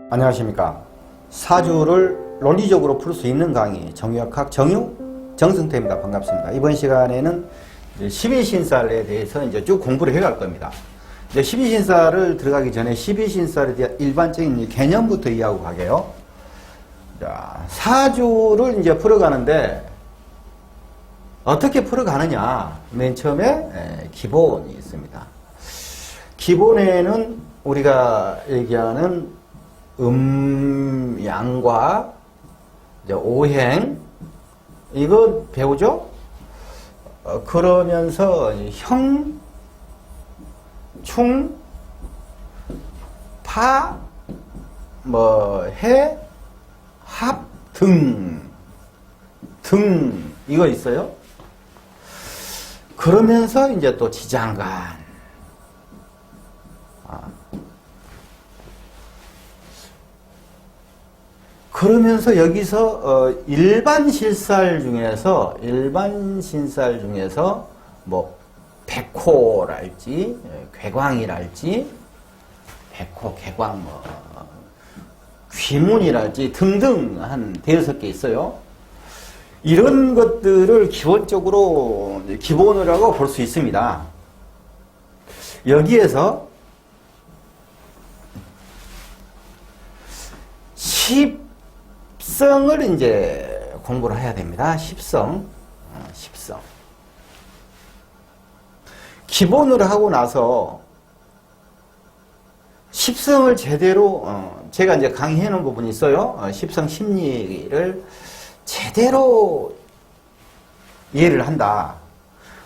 안녕하십니까. 사주를 논리적으로 풀 수 있는 강의 정유역학 정유 정승태입니다. 반갑습니다. 이번 시간에는 12신살에 대해서 이제 쭉 공부를 해갈 겁니다. 이제 12신살을 들어가기 전에 12신살에 대한 일반적인 개념부터 이해하고 가게요. 자, 사주를 이제 풀어가는데 어떻게 풀어가느냐. 맨 처음에 기본이 있습니다. 기본에는 우리가 얘기하는 양과 이제 오행 이거 배우죠? 그러면서 형, 충, 파, 해, 합, 등 이거 있어요. 그러면서 이제 또 지장간 그러면서 여기서 일반 신살 중에서 뭐 백호랄지 괴광이랄지 백호, 괴광, 뭐 귀문이랄지 등등 한 대여섯 개 있어요. 이런 것들을 기본적으로 기본으로 하고 볼 수 있습니다. 여기에서 10성을 이제 공부를 해야 됩니다. 10성. 기본으로 하고 나서 10성을 제대로, 제가 이제 강의해 놓은 부분이 있어요. 10성 심리를 제대로 이해를 한다.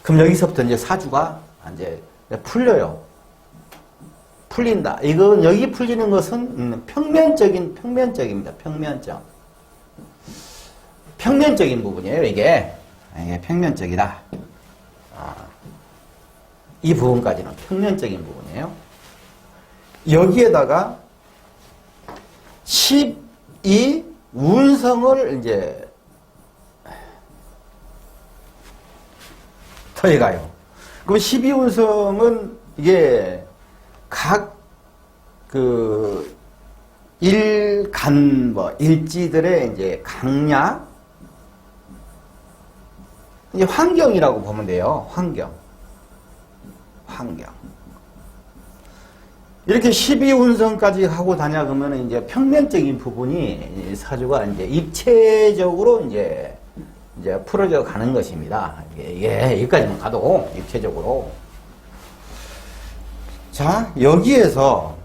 그럼 여기서부터 이제 사주가 이제 풀려요. 풀린다. 이건 여기 풀리는 것은 평면적입니다. 평면적인 부분이에요. 이게 평면적이다. 이 부분까지는 평면적인 부분이에요. 여기에다가 12운성을 이제 더해가요. 그럼 12운성은 이게 각 일지들의 이제 강약, 이제 환경이라고 보면 돼요. 환경. 이렇게 12운성까지 하고 다녀 그러면 이제 평면적인 부분이 사주가 이제 입체적으로 이제 풀어져 가는 것입니다. 여기까지만 가도 입체적으로. 자, 여기에서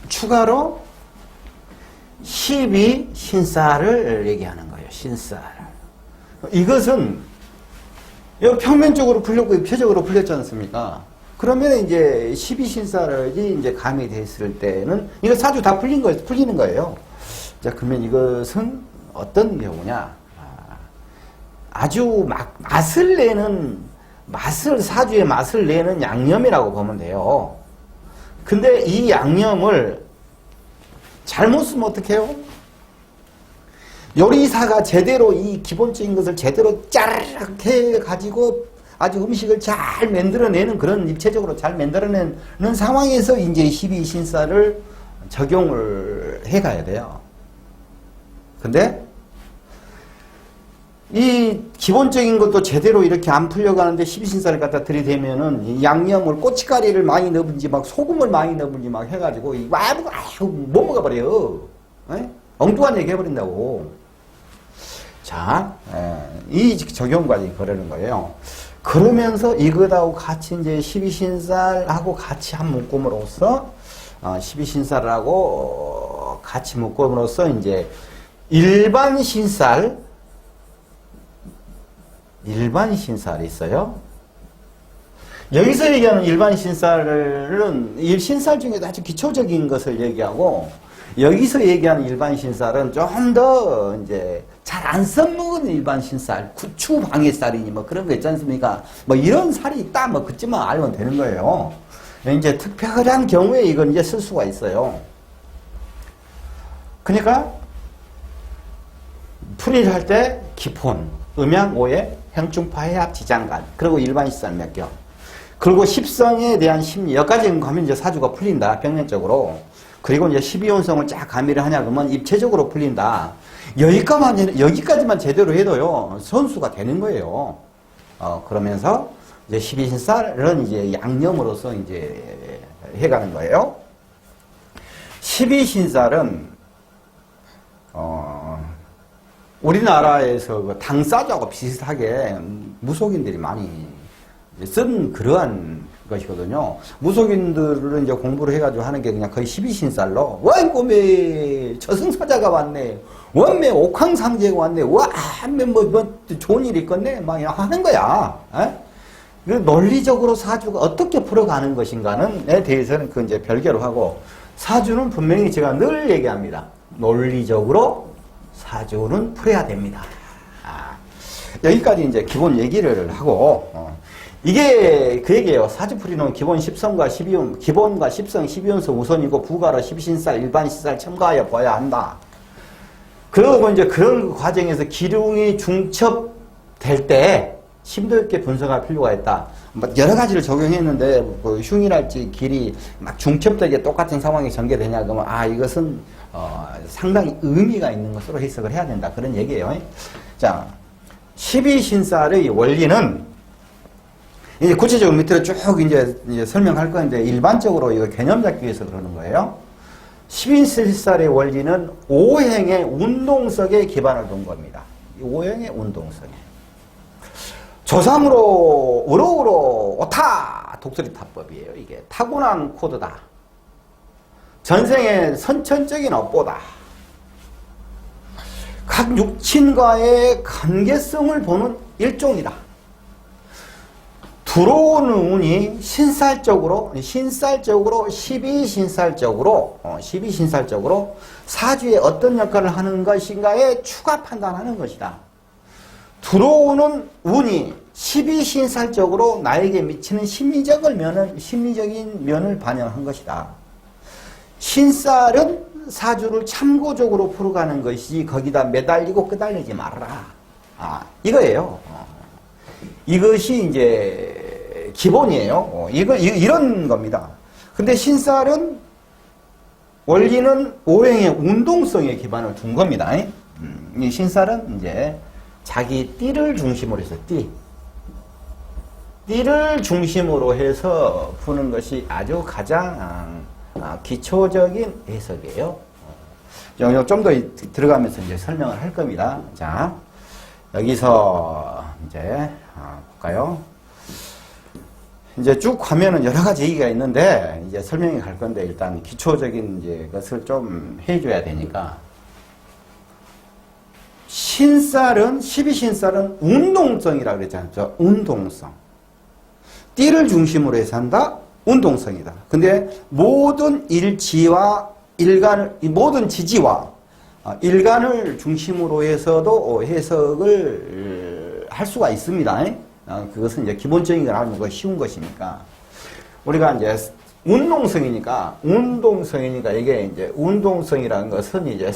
추가로 12신살을 얘기하는 거예요. 신살. 이것은 평면적으로 풀렸고 입체적으로 풀렸지 않습니까? 그러면 이제 12신살이 이제 가미됐을 때는 이거 사주 다 풀리는 거예요. 자, 그러면 이것은 어떤 경우냐? 아주 사주의 맛을 내는 양념이라고 보면 돼요. 근데 이 양념을 잘못 쓰면 어떡해요? 요리사가 제대로 이 기본적인 것을 제대로 짜르륵 해가지고 아주 음식을 잘 만들어내는 그런 입체적으로 잘 만들어내는 상황에서 이제 12신살을 적용을 해가야 돼요. 근데 이 기본적인 것도 제대로 이렇게 안 풀려가는데 12신살을 갖다 들이대면은 이 양념을 고춧가루를 많이 넣은지 막 소금을 많이 넣은지 막 해가지고 못 먹어버려요. 엉뚱한 얘기 해버린다고. 자, 이 적용까지 그러는 거예요. 그러면서 이것하고 같이 이제 12신살하고 같이 한 묶음으로써 12신살하고 같이 묶음으로써 이제 일반 신살이 있어요. 여기서 얘기하는 일반 신살은 신살 중에도 아주 기초적인 것을 얘기하고, 여기서 얘기하는 일반 신살은 좀 더 이제 잘 안 써먹은 일반 신살, 구추 방해살이니 뭐 그런 거 있지 않습니까? 뭐 이런 살이 있다, 뭐 그쯤만 알면 되는 거예요. 이제 특별한 경우에 이건 이제 쓸 수가 있어요. 그러니까 풀이를 할 때 기폰, 음양, 오해, 형충파, 해합, 지장간, 그리고 일반 신살 몇 개. 그리고 십성에 대한 심리, 여기까지 가면 이제 사주가 풀린다, 평면적으로. 그리고 이제 12운성을 쫙 가미를 하냐, 그러면 입체적으로 풀린다. 여기까지만 제대로 해도요, 선수가 되는 거예요. 그러면서 이제 12신살은 이제 양념으로서 이제 해가는 거예요. 12신살은, 우리나라에서 그 당사자하고 비슷하게 무속인들이 많이 쓴 그러한 것이거든요. 무속인들은 이제 공부를 해가지고 하는 게 그냥 거의 12신살로, 원꿈에 저승사자가 왔네, 원매 옥황상제가 왔네, 와, 뭐 좋은 일이 있겠네, 막 하는 거야. 논리적으로 사주가 어떻게 풀어가는 것인가에 대해서는 그 이제 별개로 하고, 사주는 분명히 제가 늘 얘기합니다. 논리적으로 사주는 풀어야 됩니다. 여기까지 이제 기본 얘기를 하고, 이게 그 얘기예요. 사주풀이는 기본 10성과 12운, 기본과 10성, 12운성 우선이고, 부가로 12신살, 일반신살 첨가하여 봐야 한다. 그리고 이제 그런 과정에서 기둥이 중첩될 때 심도 있게 분석할 필요가 있다. 여러 가지를 적용했는데, 그 흉이랄지 길이 막 중첩되게 똑같은 상황이 전개되냐, 그러면, 이것은, 상당히 의미가 있는 것으로 해석을 해야 된다. 그런 얘기예요. 자, 12신살의 원리는, 이제 구체적으로 밑으로 쭉 이제 설명할 건데, 일반적으로 이거 개념 잡기 위해서 그러는 거예요. 12신살의 원리는 오행의 운동성에 기반을 둔 겁니다. 이 오행의 운동성에. 조상으로, 우로우로, 오타! 독수리 타법이에요. 이게 타고난 코드다. 전생의 선천적인 업보다. 각 육친과의 관계성을 보는 일종이다. 들어오는 운이 신살적으로 12신살적으로 사주에 어떤 역할을 하는 것인가에 추가 판단하는 것이다. 들어오는 운이 12신살적으로 나에게 미치는 심리적인 면을 반영한 것이다. 신살은 사주를 참고적으로 풀어가는 것이지 거기다 매달리고 끄달리지 말아라. 이거예요. 이것이 이제 기본이에요. 이런 겁니다. 근데 신살은 원리는 오행의 운동성에 기반을 둔 겁니다. 이 신살은 이제 자기 띠를 중심으로 해서 띠를 중심으로 해서 푸는 것이 아주 가장 기초적인 해석이에요. 좀 더 들어가면서 이제 설명을 할 겁니다. 자, 여기서 이제 볼까요? 이제 쭉 가면은 여러 가지 얘기가 있는데 이제 설명이 갈 건데 일단 기초적인 이제 것을 좀 해줘야 되니까. 신살은 12신살은 운동성이라고 그랬잖아요. 운동성. 띠를 중심으로 해서 한다. 운동성이다. 근데 모든 모든 지지와 일간을 중심으로 해서도 해석을 할 수가 있습니다. 그것은 이제 기본적인 걸 알면 그거 쉬운 것이니까. 우리가 이제 운동성이니까 이게 이제 운동성이라는 것은 이제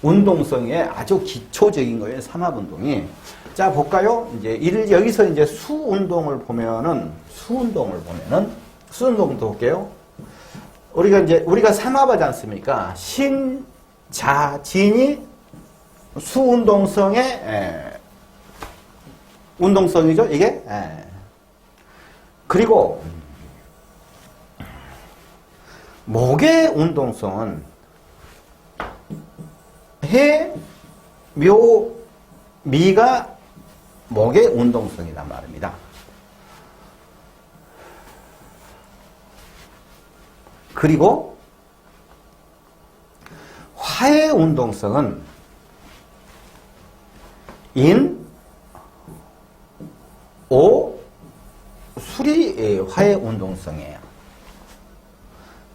운동성의 아주 기초적인 거예요. 삼합운동이. 자, 볼까요? 이제 여기서 이제 수운동을 보면은 수운동도 볼게요. 우리가 삼합하지 않습니까? 신, 자, 진이 수운동성의 운동성이죠, 이게? 그리고 목의 운동성은 해, 묘, 미가 목의 운동성이란 말입니다. 그리고 화의 운동성은 인, 오, 술이 화의 운동성이에요.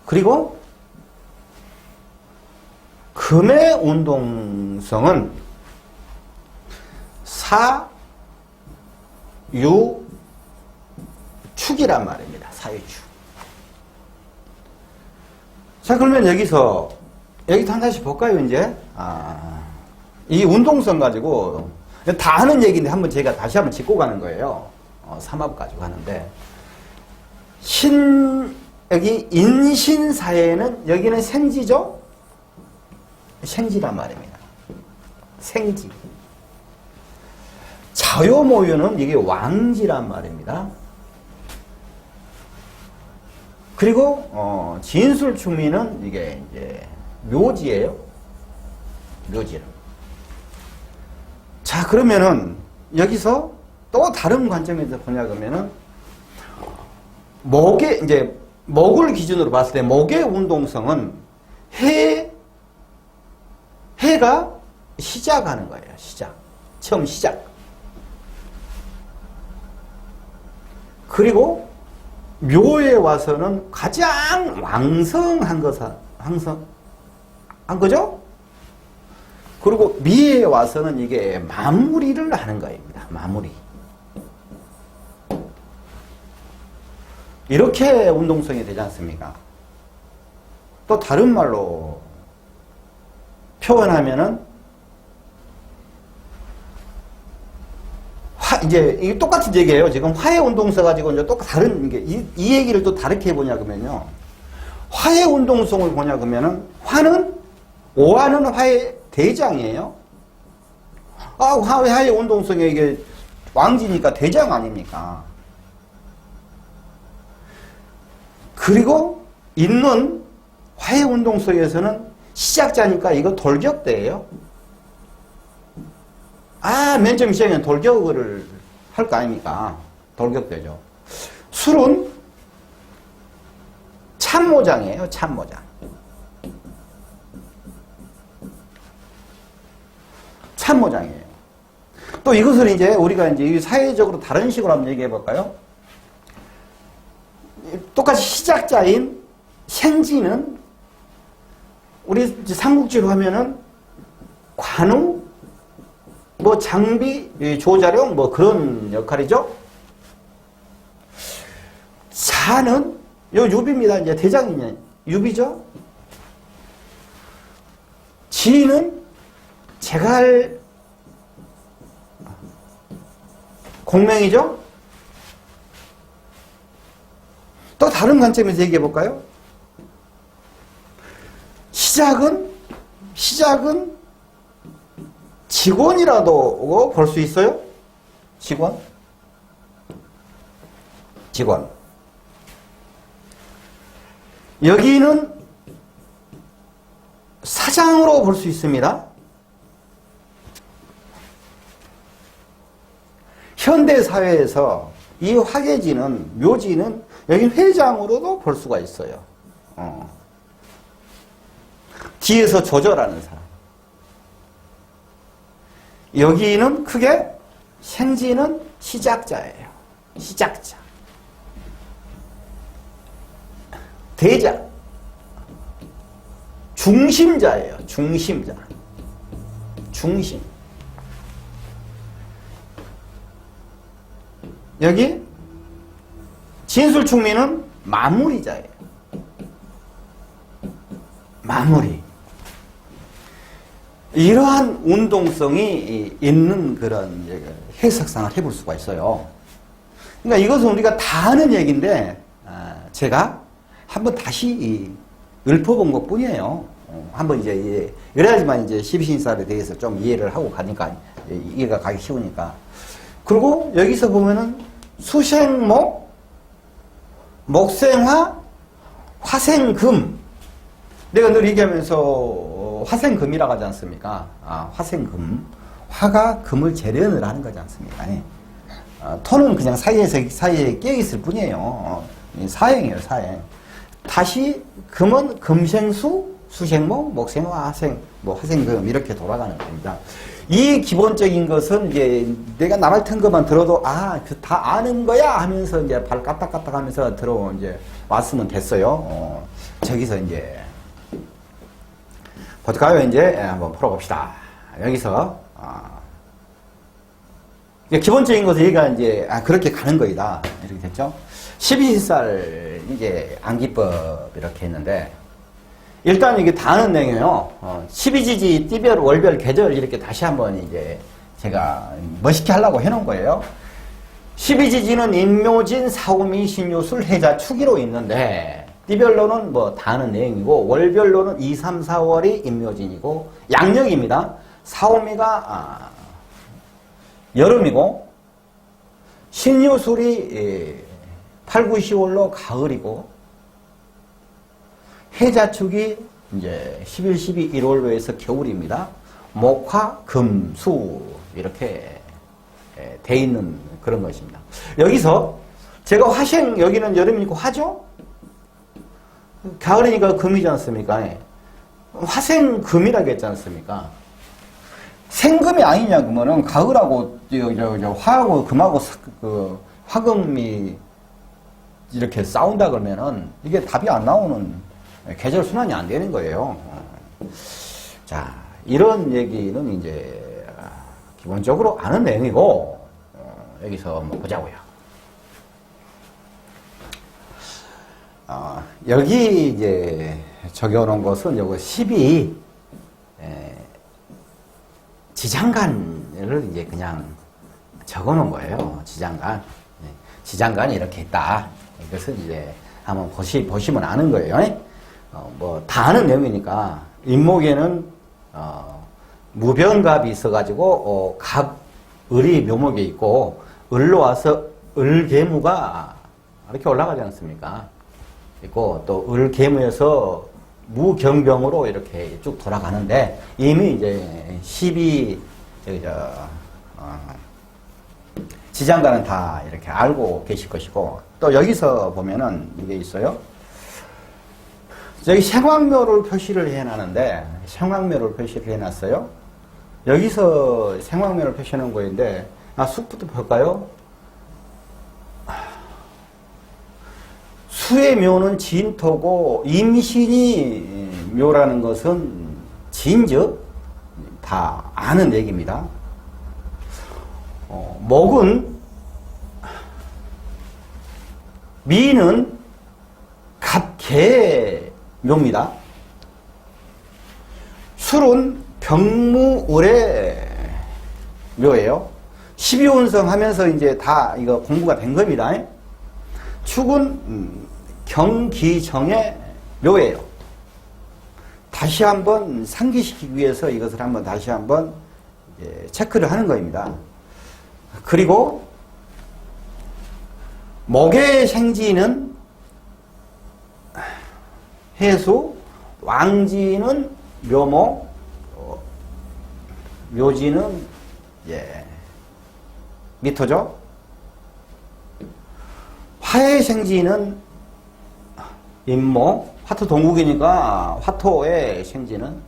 그리고 금의 운동성은 사, 유, 축이란 말입니다. 사유축. 자, 그러면 여기도 한 가지 볼까요, 이제? 이 운동성 가지고 다 하는 얘기인데 제가 다시 한번 짚고 가는 거예요. 삼합 가지고 하는데, 여기 인신사에는 여기는 생지죠? 생지란 말입니다. 생지. 자요모유는 이게 왕지란 말입니다. 그리고 진술충미는 이게 이제 묘지예요. 묘지를. 자, 그러면은 여기서 또 다른 관점에서 보냐 그러면은 목을 기준으로 봤을 때 목의 운동성은 해가 시작하는 거예요. 처음 시작. 그리고 묘에 와서는 가장 왕성한 거죠? 그리고 미에 와서는 이게 마무리를 하는 거입니다. 마무리. 이렇게 운동성이 되지 않습니까? 또 다른 말로 표현하면은 이제 이게 똑같은 얘기예요. 지금 화의 운동성 가지고 이제 또 다른 게 이 얘기를 또 다르게 해보냐 그러면요. 화의 운동성을 보냐 그러면은 오화는 화의 대장이에요. 화의 운동성이 이게 왕지니까 대장 아닙니까? 그리고 있는 화의 운동성에서는 시작자니까 이거 돌격대예요. 맨 처음 시작에는 돌격을 할 거 아닙니까? 돌격대죠. 술은 참모장이에요. 참모장. 참모장이에요. 또 이것을 이제 우리가 이제 사회적으로 다른 식으로 한번 얘기해 볼까요? 똑같이 시작자인 생지는 우리 삼국지로 하면은 관우, 장비, 조자룡 그런 역할이죠. 자는 유비입니다. 이제 대장이냐 유비죠. 지는 제갈 공명이죠. 또 다른 관점에서 얘기해 볼까요? 시작은 직원이라도 볼 수 있어요? 직원. 여기는 사장으로 볼 수 있습니다. 현대사회에서 이 화계지는, 묘지는 여기 회장으로도 볼 수가 있어요. 뒤에서 조절하는 사람. 여기는 크게 생지는 시작자예요. 시작자. 대장. 중심자예요. 중심자. 중심. 여기 진술충미는 마무리자예요. 마무리. 이러한 운동성이 있는 그런 해석상을 해볼 수가 있어요. 그러니까 이것은 우리가 다 아는 얘기인데 제가 한번 다시 읊어본 것 뿐이에요. 한번 이제 이래야지만 이제 십이신살에 대해서 좀 이해를 하고 가니까 이해가 가기 쉬우니까. 그리고 여기서 보면은 수생목, 목생화, 화생금. 내가 늘 얘기하면서 화생금이라고 하지 않습니까? 화생금. 화가 금을 재련을 하는 거지 않습니까? 토는 그냥 사이에 끼어있을 뿐이에요. 사행이에요, 사행. 다시 금은 금생수, 수생목, 목생화, 화생금 이렇게 돌아가는 겁니다. 이 기본적인 것은 이제 내가 나 같은 것만 들어도 다 아는 거야 하면서 이제 발 까딱까딱 하면서 이제 왔으면 됐어요. 저기서 이제 볼까요? 이제 한번 풀어봅시다. 여기서 기본적인 것을 얘가 이제 그렇게 가는 거이다 이렇게 됐죠. 12살 이제 암기법 이렇게 했는데 일단 이게 다 아는 내용이에요. 12지지, 띠별, 월별, 계절 이렇게 다시 한번 이제 제가 멋있게 하려고 해놓은 거예요. 십이지지는 임묘진, 사오미, 신유술, 해자, 축이로 있는데 띠별로는 뭐 다 아는 내용이고 월별로는 2, 3, 4월이 임묘진이고 양력입니다. 사오미가 여름이고 신유술이 8, 9, 10월로 가을이고 해자축이 이제 11, 12, 1월로 해서 겨울입니다. 목화, 금, 수 이렇게 돼 있는 그런 것입니다. 여기서 제가 화생 여기는 여름이니까 화죠? 가을이니까 금이지 않습니까? 화생 금이라고 했지 않습니까? 생금이 아니냐 그러면은 가을하고 화하고 금하고 그 화금이 이렇게 싸운다 그러면은 이게 답이 안 나오는 계절 순환이 안 되는 거예요. 자, 이런 얘기는 이제 기본적으로 아는 내용이고 여기서 한번 보자고요. 여기 이제 적여놓은 것은 요거 12 지장간을 이제 그냥 적어놓은 거예요. 지장간. 지장간이 이렇게 있다. 이것을 이제 한번 보시면 아는 거예요. 뭐 다 아는 내용이니까 임목에는 무변갑이 있어가지고 을이 묘목에 있고 을로 와서 을계무가 이렇게 올라가지 않습니까? 있고 또 을계무에서 무경병으로 이렇게 쭉 돌아가는데 이미 이제 12 지장가는 다 이렇게 알고 계실 것이고 또 여기서 보면은 이게 있어요. 여기 생황묘를 표시를 해놨는데 생황묘를 표시를 해놨어요. 여기서 생황묘를 표시하는 거인데 숲부터 볼까요? 수의 묘는 진토고 임신이 묘라는 것은 진즉 다 아는 얘기입니다. 목은 미는 갑개 묘입니다. 술은 병무을의 묘예요. 12운성 하면서 이제 다 이거 공부가 된 겁니다. 축은 경기정의 묘예요. 다시 한번 상기시키기 위해서 이것을 한번 다시 한번 체크를 하는 겁니다. 그리고 목의 생지는 해수, 왕지는 묘목, 묘지는 미토죠. 화의 생지는 임목, 화토 동국이니까 화토의 생지는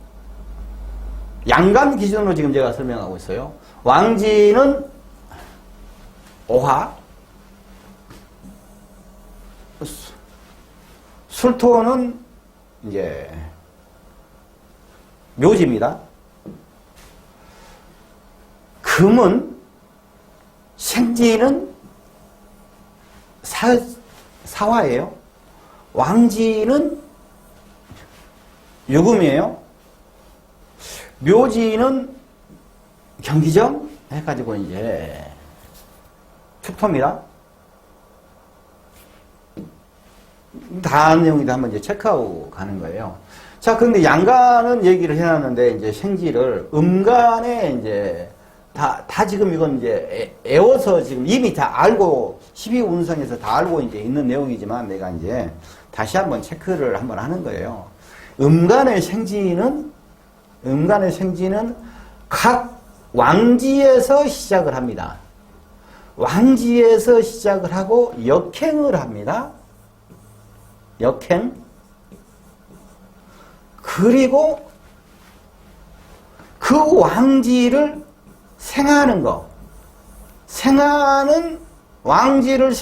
양간 기준으로 지금 제가 설명하고 있어요. 왕지는 오화, 술토는 이제 묘지입니다. 금은 생지는 사화예요. 왕지는 유금이에요. 묘지는 경기정 해가지고 이제 축토입니다. 다 내용이다 한번 이제 체크하고 가는 거예요. 자, 그런데 양간은 얘기를 해놨는데 이제 생지를 음간에 이제 다 지금 이건 이제 애워서 지금 이미 다 알고 12운성에서 다 알고 이제 있는 내용이지만 내가 이제 다시 한번 체크를 한번 하는 거예요. 음간의 생지는 각 왕지에서 시작을 합니다. 왕지에서 시작을 하고 역행을 합니다. 역행. 그리고 그 왕지를 생하는 거. 왕지를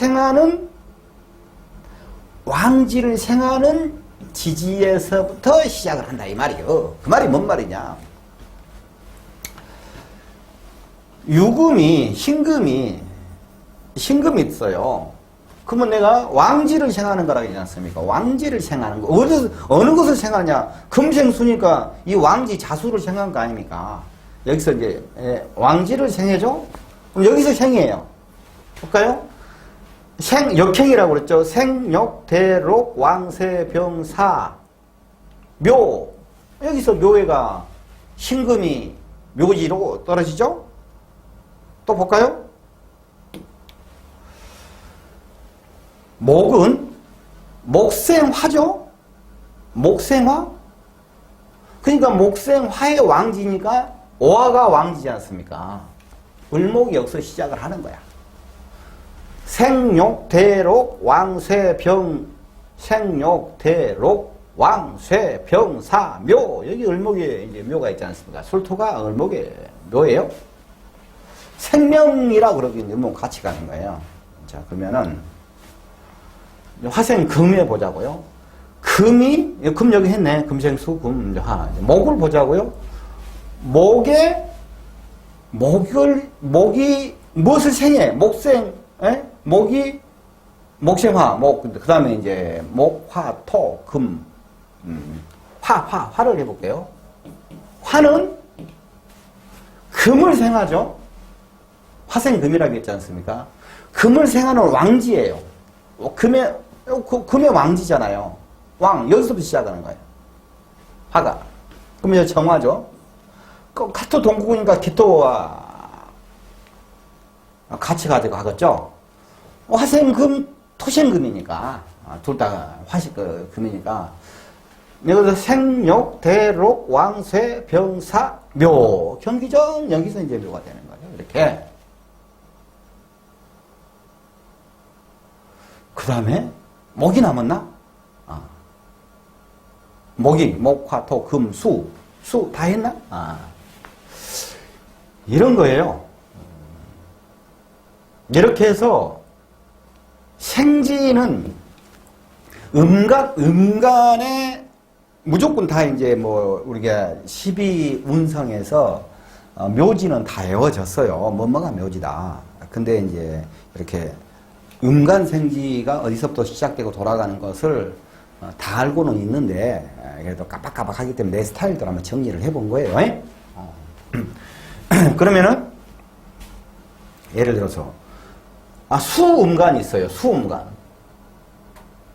생하는 지지에서부터 시작을 한다 이 말이요. 그 말이 뭔 말이냐. 유금이 신금이 있어요. 그러면 내가 왕지를 생하는 거라고 하지 않습니까? 왕지를 생하는 거. 어느 것을 생하냐? 금생수니까 이 왕지 자수를 생한 거 아닙니까? 여기서 이제 왕지를 생해줘? 그럼 여기서 생해요. 볼까요? 역행이라고 그랬죠. 생욕, 대록, 왕세, 병사, 묘. 여기서 묘해가 신금이 묘지로 떨어지죠? 또 볼까요? 목은 목생화죠? 목생화? 그러니까 목생화의 왕지니까 오화가 왕지지 않습니까? 을목이 여기서 시작을 하는 거야. 생욕, 대록, 왕쇠, 병, 생욕, 대록, 왕쇠, 병, 사, 묘. 여기 을목에 이제 묘가 있지 않습니까? 술토가 을목의 묘예요. 생명이라 그러긴 을목 같이 가는 거예요. 자, 그러면은 화생 금에 보자고요. 금 여기 했네. 금생수, 금, 화. 목을 보자고요. 목이 무엇을 생해? 목생, 목생화, 그 다음에 이제 목, 화, 토, 금, 화를 해볼게요. 화는 금을 생하죠. 화생금이라고 했지 않습니까? 금을 생하는 왕지예요. 금의 왕지잖아요. 여기서부터 시작하는 거예요. 화가. 그럼 이제 정화죠. 카토 동국이니까 기토와 같이 가겠죠. 화생금, 토생금이니까 둘 다 금이니까 여기서 생욕, 대록, 왕쇠, 병사, 묘. 경기정 여기서 이제 묘가 되는 거예요. 이렇게. 그 다음에 목이 남았나? 목, 화, 토, 금, 수 다 했나? 이런 거예요. 이렇게 해서 생지는 음간에 무조건 다 이제 우리가 12운성에서 묘지는 다 외워졌어요. 뭐뭐가 묘지다. 근데 이제 이렇게 음간 생지가 어디서부터 시작되고 돌아가는 것을 다 알고는 있는데 그래도 깜빡깜빡하기 때문에 내 스타일대로 한번 정리를 해본 거예요. 그러면은 예를 들어서 수음간이 있어요.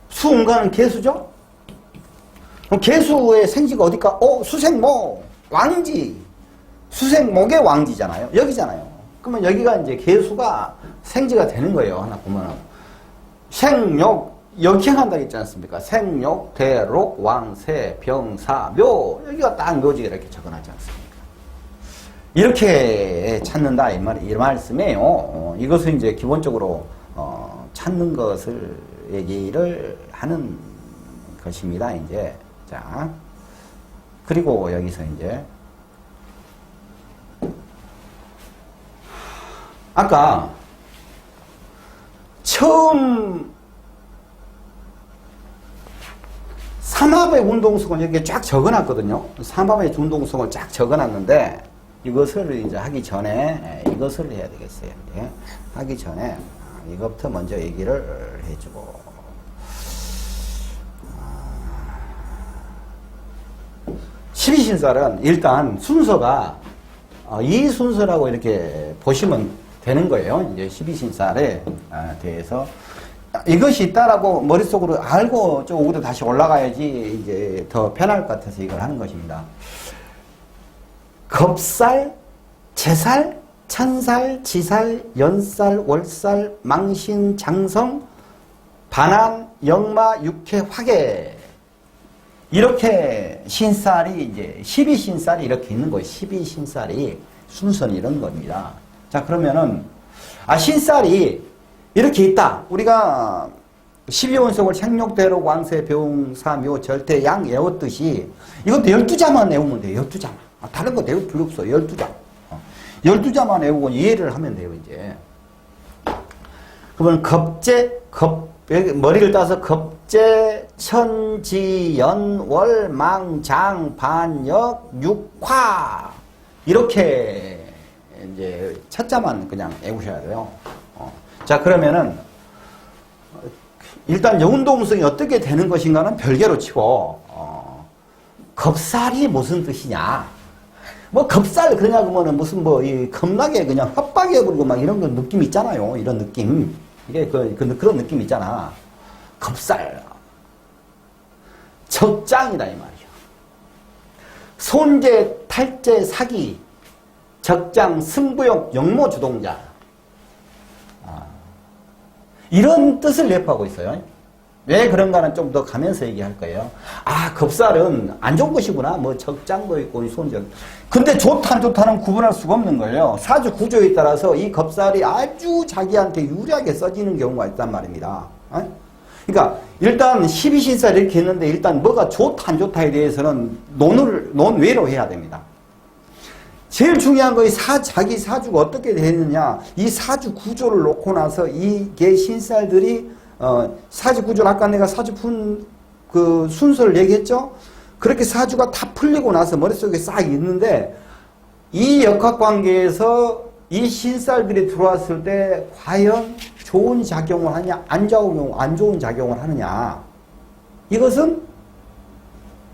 수음간은 개수죠? 그럼 개수의 생지가 어딜까? 수생목 왕지. 수생목의 왕지잖아요. 여기잖아요. 그러면 여기가 이제 개수가 생지가 되는 거예요. 하나 보면은 생욕 역행한다 했지 않습니까? 생욕, 대록, 왕세, 병사, 묘. 여기가 딱 묘지가 이렇게 적어놨지 않습니까? 이렇게 찾는다 이 말씀이에요. 이것은 이제 기본적으로 찾는 것을 얘기를 하는 것입니다. 이제 자 그리고 여기서 이제 아까 처음 삼합의 운동성을 여기 쫙 적어놨거든요. 삼합의 운동성을 쫙 적어놨는데 이것을 이제 하기 전에 이것을 해야 되겠어요. 이제 하기 전에 이것부터 먼저 얘기를 해주고 12신살은 일단 순서가 이 순서라고 이렇게 보시면 되는 거예요. 이제 12신살에 대해서 이것이 있다라고 머릿속으로 알고 좀 다시 올라가야지 이제 더 편할 것 같아서 이걸 하는 것입니다. 겁살, 제살, 천살, 지살, 연살, 월살, 망신, 장성, 반한, 역마, 육해, 화계. 이렇게 신살이 이제 12신살이 이렇게 있는 거예요. 12신살이 순서는 이런 겁니다. 자, 그러면은 신살이 이렇게 있다. 우리가 12원석을 생욕대록, 왕세, 병사, 묘, 절대, 양 외웠듯이 이것도 12자만 외우면 돼요. 12자만. 다른 거 외울 필요 없어. 12자. 12자만 외우고 이해를 하면 돼요, 이제. 그러면 머리를 따서 겁재, 천지, 연, 망, 장, 반역, 육화. 이렇게 이제 첫자만 그냥 외우셔야 돼요. 자, 그러면은 일단 여운동성이 어떻게 되는 것인가는 별개로 치고 겁살이 무슨 뜻이냐? 뭐 겁살 그러냐고 뭐는 무슨 뭐 이 겁나게 그냥 협박해버리고 막 이런 거 느낌 있잖아요. 이런 느낌. 이게 그런 느낌 있잖아. 겁살. 적장이다 이 말이야. 손재, 탈재, 사기, 적장, 승부욕, 역모 주동자. 이런 뜻을 내포하고 있어요. 왜 그런가는 좀 더 가면서 얘기할 거예요. 아, 겁살은 안 좋은 것이구나. 뭐 적장도 있고 손재. 근데 좋다 안 좋다는 구분할 수가 없는 거예요. 사주 구조에 따라서 이 겁살이 아주 자기한테 유리하게 써지는 경우가 있단 말입니다. 그러니까 일단 12신살 이렇게 했는데 일단 뭐가 좋다 안 좋다에 대해서는 논외로 해야 됩니다. 제일 중요한 거 자기 사주가 어떻게 되느냐. 이 사주 구조를 놓고 나서 이게 신살들이 사주 구조를 아까 내가 사주 푼 그 순서를 얘기했죠. 그렇게 사주가 다 풀리고 나서 머릿속에 싹 있는데 이 역학관계에서 이 신살들이 들어왔을 때 과연 좋은 작용을 하냐 안 좋은 작용을 하느냐. 이것은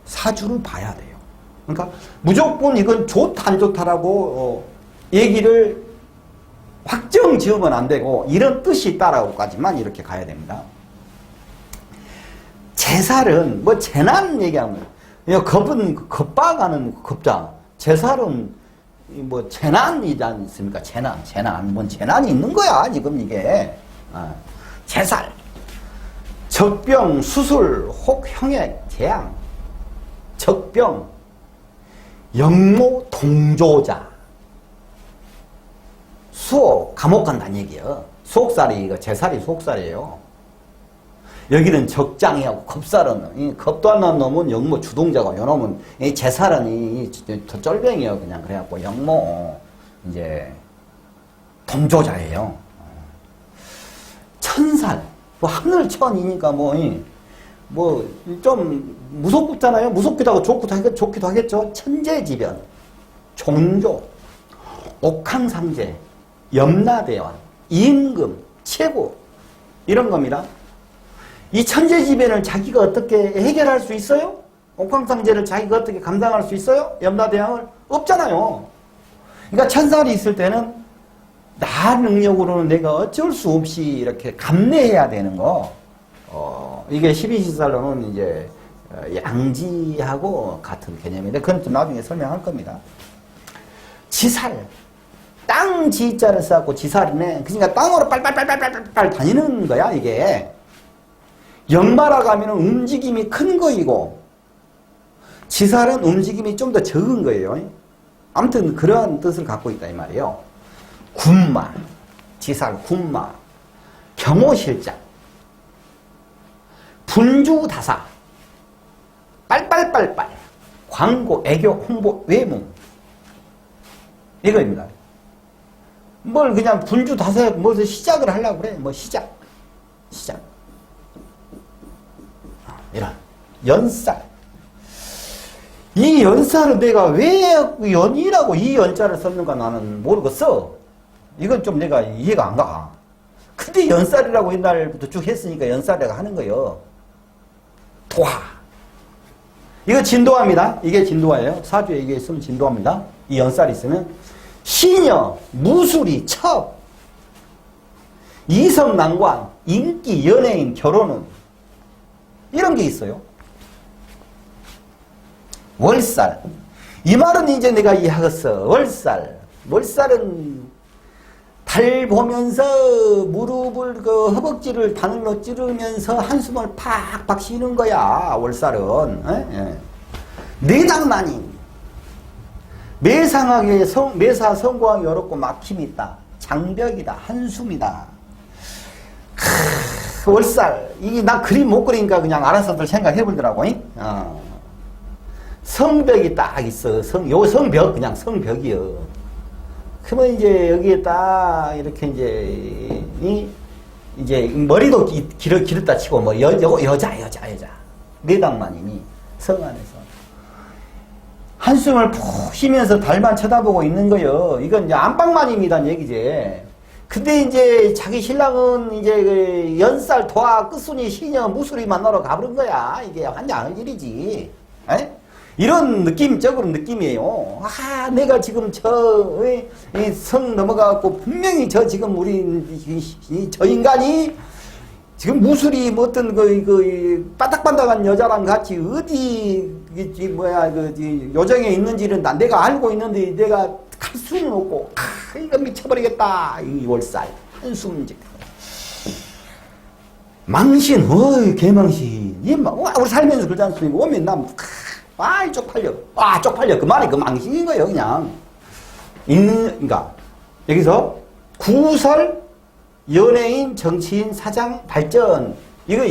사주를 봐야 돼요. 그러니까 무조건 이건 좋다 안 좋다라고 얘기를 확정 지으면 안 되고 이런 뜻이 있다라고까지만 이렇게 가야 됩니다. 제살은 뭐 재난 얘기하면 겁은 겁박하는 겁자. 제살은 뭐 재난이지 않습니까? 재난 뭔 재난이 있는 거야 지금 이게. 제살, 적병, 수술, 혹 형액, 재앙, 적병, 역모, 동조자. 수옥, 감옥 간다는 얘기예요. 수옥살이, 이거 제살이 수옥살이에요. 여기는 적장이하고 겁살은, 겁도 안 난 놈은 역모 주동자고, 요 놈은, 이 제살은 더 쫄병이에요. 그냥 그래갖고, 역모, 이제, 동조자예요. 천살, 뭐 하늘천이니까 좀 무섭잖아요. 무섭기도 하고 좋기도 하겠죠. 천재지변, 종조, 옥황상제, 염라대왕, 임금, 최고 이런 겁니다. 이 천재지변을 자기가 어떻게 해결할 수 있어요? 옥황상제를 자기가 어떻게 감당할 수 있어요? 염라대왕을? 없잖아요. 그러니까 천살이 있을 때는 나 능력으로는 내가 어쩔 수 없이 이렇게 감내해야 되는 거. 이게 12신살로는 이제 양지하고 같은 개념인데 그건 좀 나중에 설명할 겁니다. 지살. 땅 지자를 써갖고 지살이네. 그러니까 땅으로 빨빨빨빨빨빨 다니는 거야 이게. 역마라고 하면 움직임이 큰 거이고 지살은 움직임이 좀 더 적은 거예요. 아무튼 그러한 뜻을 갖고 있다 이 말이에요. 군마, 지살, 군마, 경호실장, 분주다사, 빨빨빨빨, 광고, 애교, 홍보, 외문 이거입니다. 뭘 그냥 분주다사에 뭘 시작을 하려고 그래. 뭐 시작. 이런 연살. 이 연살은 내가 왜 연이라고 이 연자를 썼는가 나는 모르겠어. 이건 좀 내가 이해가 안 가. 근데 연살이라고 옛날부터 쭉 했으니까 연살이라고 하는 거예요. 도화. 이거 진도화입니다. 이게 진도화예요. 사주에 이게 있으면 진도화입니다. 이 연살이 있으면. 시녀, 무술이, 첩, 이성난관, 인기, 연예인, 결혼은 이런 게 있어요. 월살. 이 말은 이제 내가 이해하겠어. 월살은 달 보면서 무릎을 허벅지를 바늘로 찌르면서 한숨을 팍팍 쉬는 거야. 월살은. 내장난임. 매사 성공하기 어렵고 막힘이 있다. 장벽이다. 한숨이다. 월살. 이게 나 그림 못 그리니까 그냥 알아서들 생각해 보더라고. 성벽이 딱 있어. 요 성벽, 그냥 성벽이요. 그러면 이제 여기에 딱 이렇게 이제 머리도 길었다 치고 뭐 여자. 내당만이니 성 안에서. 한숨을 푹 쉬면서 달만 쳐다보고 있는 거요. 이건 이제 안방만입니다. 얘기지. 근데 이제 자기 신랑은 이제 그 연살, 도화, 끝순이, 시녀, 무술이 만나러 가버린 거야. 이게 환장할 일이지. 에? 이런 느낌적으로 느낌이에요. 아, 내가 지금 성 넘어가고 분명히 저 지금 저 인간이 지금 무술이 뭐 어떤 바닥바닥한 여자랑 같이 어디 요정에 있는지는 내가 알고 있는데 내가 갈 수는 없고 이거 미쳐버리겠다. 이 월살 한숨 이제 망신, 개망신. 우리 살면서 그러지 않습니까? 오면 쪽팔려. 쪽팔려. 그 말이 그 망신인 거예요, 그냥. 그러니까, 여기서, 구설, 연예인, 정치인, 사장, 발전. 이거,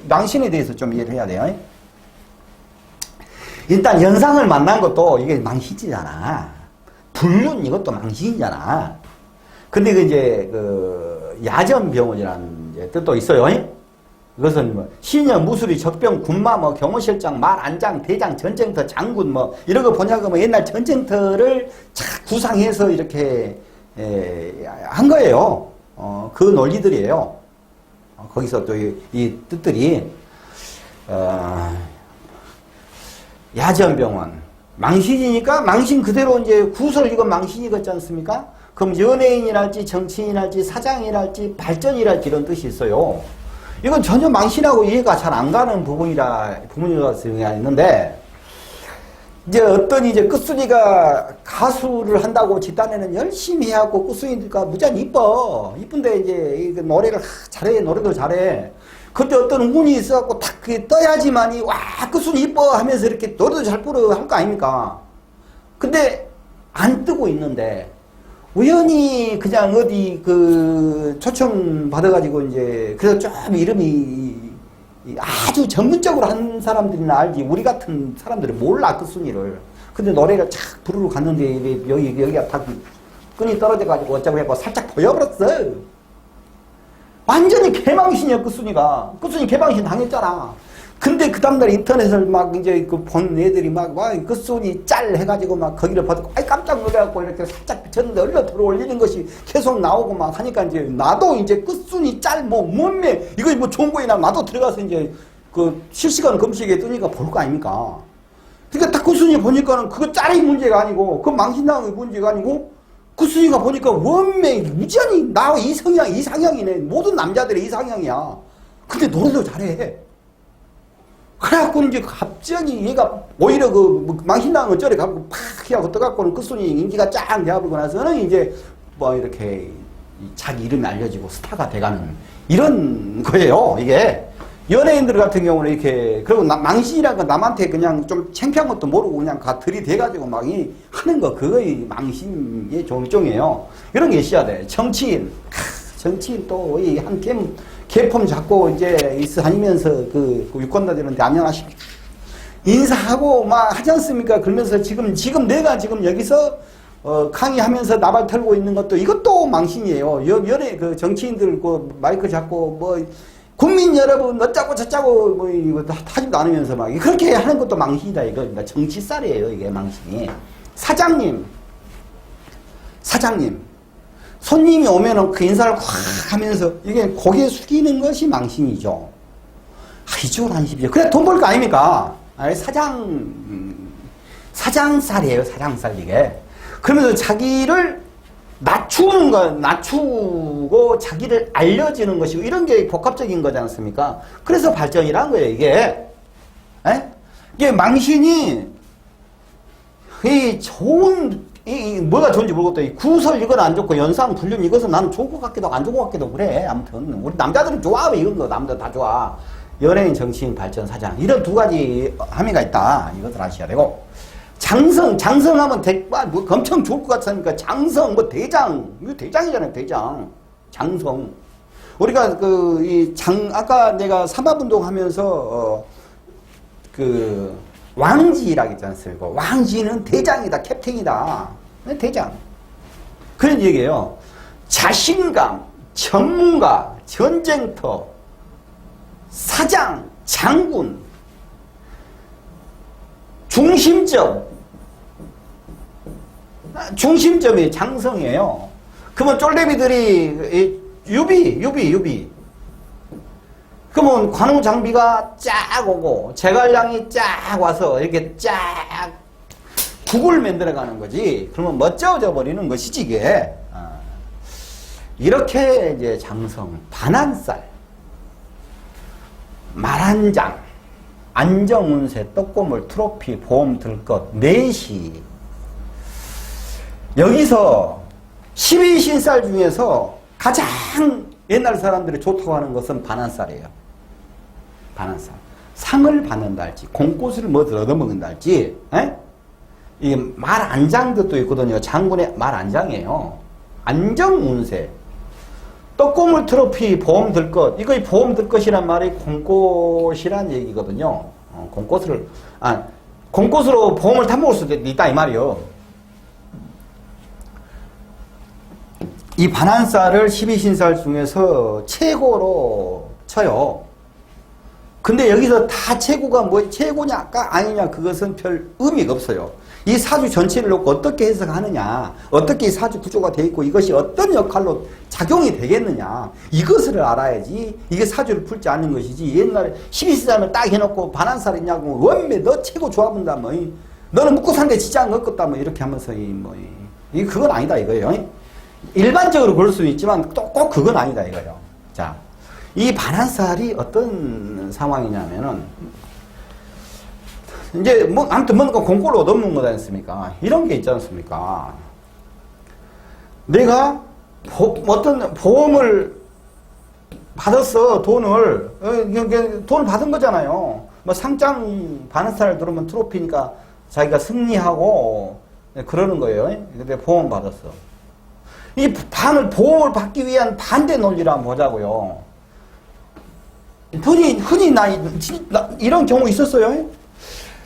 망신에 대해서 좀 이해를 해야 돼요. 일단, 연상을 만난 것도 이게 망신이잖아. 불륜, 이것도 망신이잖아. 근데 야전병원이라는 뜻도 있어요. 이것은 신여, 무술이, 적병, 군마, 경호실장, 말안장, 대장, 전쟁터, 장군 이런 거 보냐고 옛날 전쟁터를 착 구상해서 이렇게 한 거예요. 그 논리들이에요. 거기서 또 이 뜻들이 야전병원 망신이니까 망신 그대로 이제 구설 이건 망신이겠지 않습니까? 그럼 연예인이랄지 정치인이랄지 사장이랄지 발전이랄지 이런 뜻이 있어요. 이건 전혀 망신하고 이해가 잘 안 가는 부분이라서 있는데, 이제 어떤 끝순이가 가수를 한다고 집단에는 열심히 해갖고 끝순이가 무지하게 이뻐. 이쁜데 이제 노래를 잘해, 노래도 잘해. 근데 어떤 운이 있어갖고 탁 떠야지만이 와, 끝순이 이뻐 하면서 이렇게 노래도 잘 부르고 할 거 아닙니까? 근데 안 뜨고 있는데, 우연히 그냥 어디 초청 받아가지고 이제 그래서 좀 이름이 아주 전문적으로 한 사람들이나 알지 우리 같은 사람들이 몰라 그 순위를. 근데 노래를 착 부르러 갔는데 여기가 다 끈이 떨어져가지고 어쩌고 해고 살짝 보여버렸어. 완전히 개망신이야 그 순위가. 그 순위 개망신 당했잖아. 근데 그 다음날 인터넷을 막 이제 본 애들이 그 순위 짤 해가지고 거기를 받고 깜짝 놀래갖고 이렇게 살짝 비쳤는데 얼른 들어 올리는 것이 계속 나오고 하니까 이제 나도 이제 끝순위 짤 몸매 이거 좋은 거이나 나도 들어가서 이제 실시간 검색에 뜨니까 볼 거 아닙니까? 그러니까 딱 끝순위 보니까는 그거 짤이 문제가 아니고 그 망신당의 문제가 아니고 끝순위가 보니까 원매 무지하니 나와 이상형이네. 모든 남자들의 이상형이야. 근데 노래도 잘해. 그래갖고 이제 갑자기 얘가 오히려 망신당은 저래 가고 팍 해갖고 떠갖고는 끝순위 인기가 쫙 되어버리고 나서는 이제 이렇게 자기 이름이 알려지고 스타가 돼가는 이런 거예요, 이게. 연예인들 같은 경우는 이렇게, 그리고 망신이라고 남한테 그냥 좀 창피한 것도 모르고 그냥 들이대가지고 하는 거, 그거의 망신의 종종이에요. 이런 게 있어야 돼. 정치인 또 한 개폼 잡고 이제 다니면서 유권자들한테 안녕하십니까 인사하고 하지 않습니까? 그러면서 지금 내가 지금 여기서 강의하면서 나발 털고 있는 것도 이것도 망신이에요. 정치인들 마이크 잡고 국민 여러분 어쩌고 저쩌고 이거 하지도 않으면서 그렇게 하는 것도 망신이다 이거. 정치살이에요 이게 망신이. 사장님 손님이 오면은 그 인사를 확 하면서 이게 고개 숙이는 것이 망신이죠. 이쪽으로 하십시오. 그래 돈 벌 거 아닙니까? 사장살이에요. 사장살 이게. 그러면서 자기를 낮추고 자기를 알려지는 것이고 이런 게 복합적인 거지 않습니까? 그래서 발전이란 거예요 이게. 이게 망신이 뭐가 좋은지 모르겠다. 구설 이건 안 좋고 연상 불륜 이것은 나는 좋은 것 같기도 하고 안 좋은 것 같기도 그래. 아무튼 우리 남자들은 좋아. 이런 거 남자 다 좋아. 연예인, 정치인, 발전, 사장 이런 두 가지 함의가 있다. 이것을 아셔야 되고, 장성하면 엄청 좋을 것 같으니까 장성 대장 이거 대장이잖아요. 대장 장성. 우리가 아까 내가 삼합운동 하면서 왕지라고 했지 않습니까? 왕지는 대장이다, 캡틴이다. 대장. 그런 얘기예요. 자신감, 전문가, 전쟁터, 사장, 장군, 중심점이 장성이에요. 그러면 쫄대비들이 유비. 그러면 관우 장비가 쫙 오고 제갈량이 쫙 와서 이렇게 쫙 국을 만들어가는 거지. 그러면 멋져져 버리는 것이지 이게. 이렇게 이제 장성, 반한살, 말한장, 안정운세, 떡고물, 트로피, 보험, 들것, 내시. 여기서 12신살 중에서 가장 옛날 사람들이 좋다고 하는 것은 반한살이에요. 반한살. 상을 받는다 할지, 공꽃을 뭐 얻어먹는다 할지, 이게 말안장도 또 있거든요. 장군의 말안장이에요. 안정운세. 떡고물 트로피 보험 들것. 이거 보험 들것이란 말이 공꽃이란 얘기거든요. 공꽃으로 보험을 타먹을 수도 있다 이 말이요. 이 반한살을 12신살 중에서 최고로 쳐요. 근데 여기서 다 최고가 뭐 최고냐가 아니냐 그것은 별 의미가 없어요. 이 사주 전체를 놓고 어떻게 해석하느냐, 어떻게 이 사주 구조가 되어 있고 이것이 어떤 역할로 작용이 되겠느냐, 이것을 알아야지 이게 사주를 풀지 않는 것이지. 옛날에 12시살을 딱 해놓고 반한살 있냐고 원매 너 최고 좋아본다 뭐 너는 묵고 산데 지장 없겠다 뭐 이렇게 하면서 그건 아니다 이거예요. 일반적으로 그럴 수는 있지만 또 꼭 그건 아니다 이거예요. 자, 이 반한살이 어떤 상황이냐면은 이제 뭐 아무튼 뭔가 공고를 얻어먹는 거지 않습니까? 이런 게 있지 않습니까? 내가 어떤 보험을 받았어. 돈을 받은 거잖아요. 뭐 상장 반한살 들어오면 트로피니까 자기가 승리하고 그러는 거예요. 근데 보험 받았어. 이 보험을 받기 위한 반대 논리를 한번 보자고요. 흔히 이런 경우 있었어요.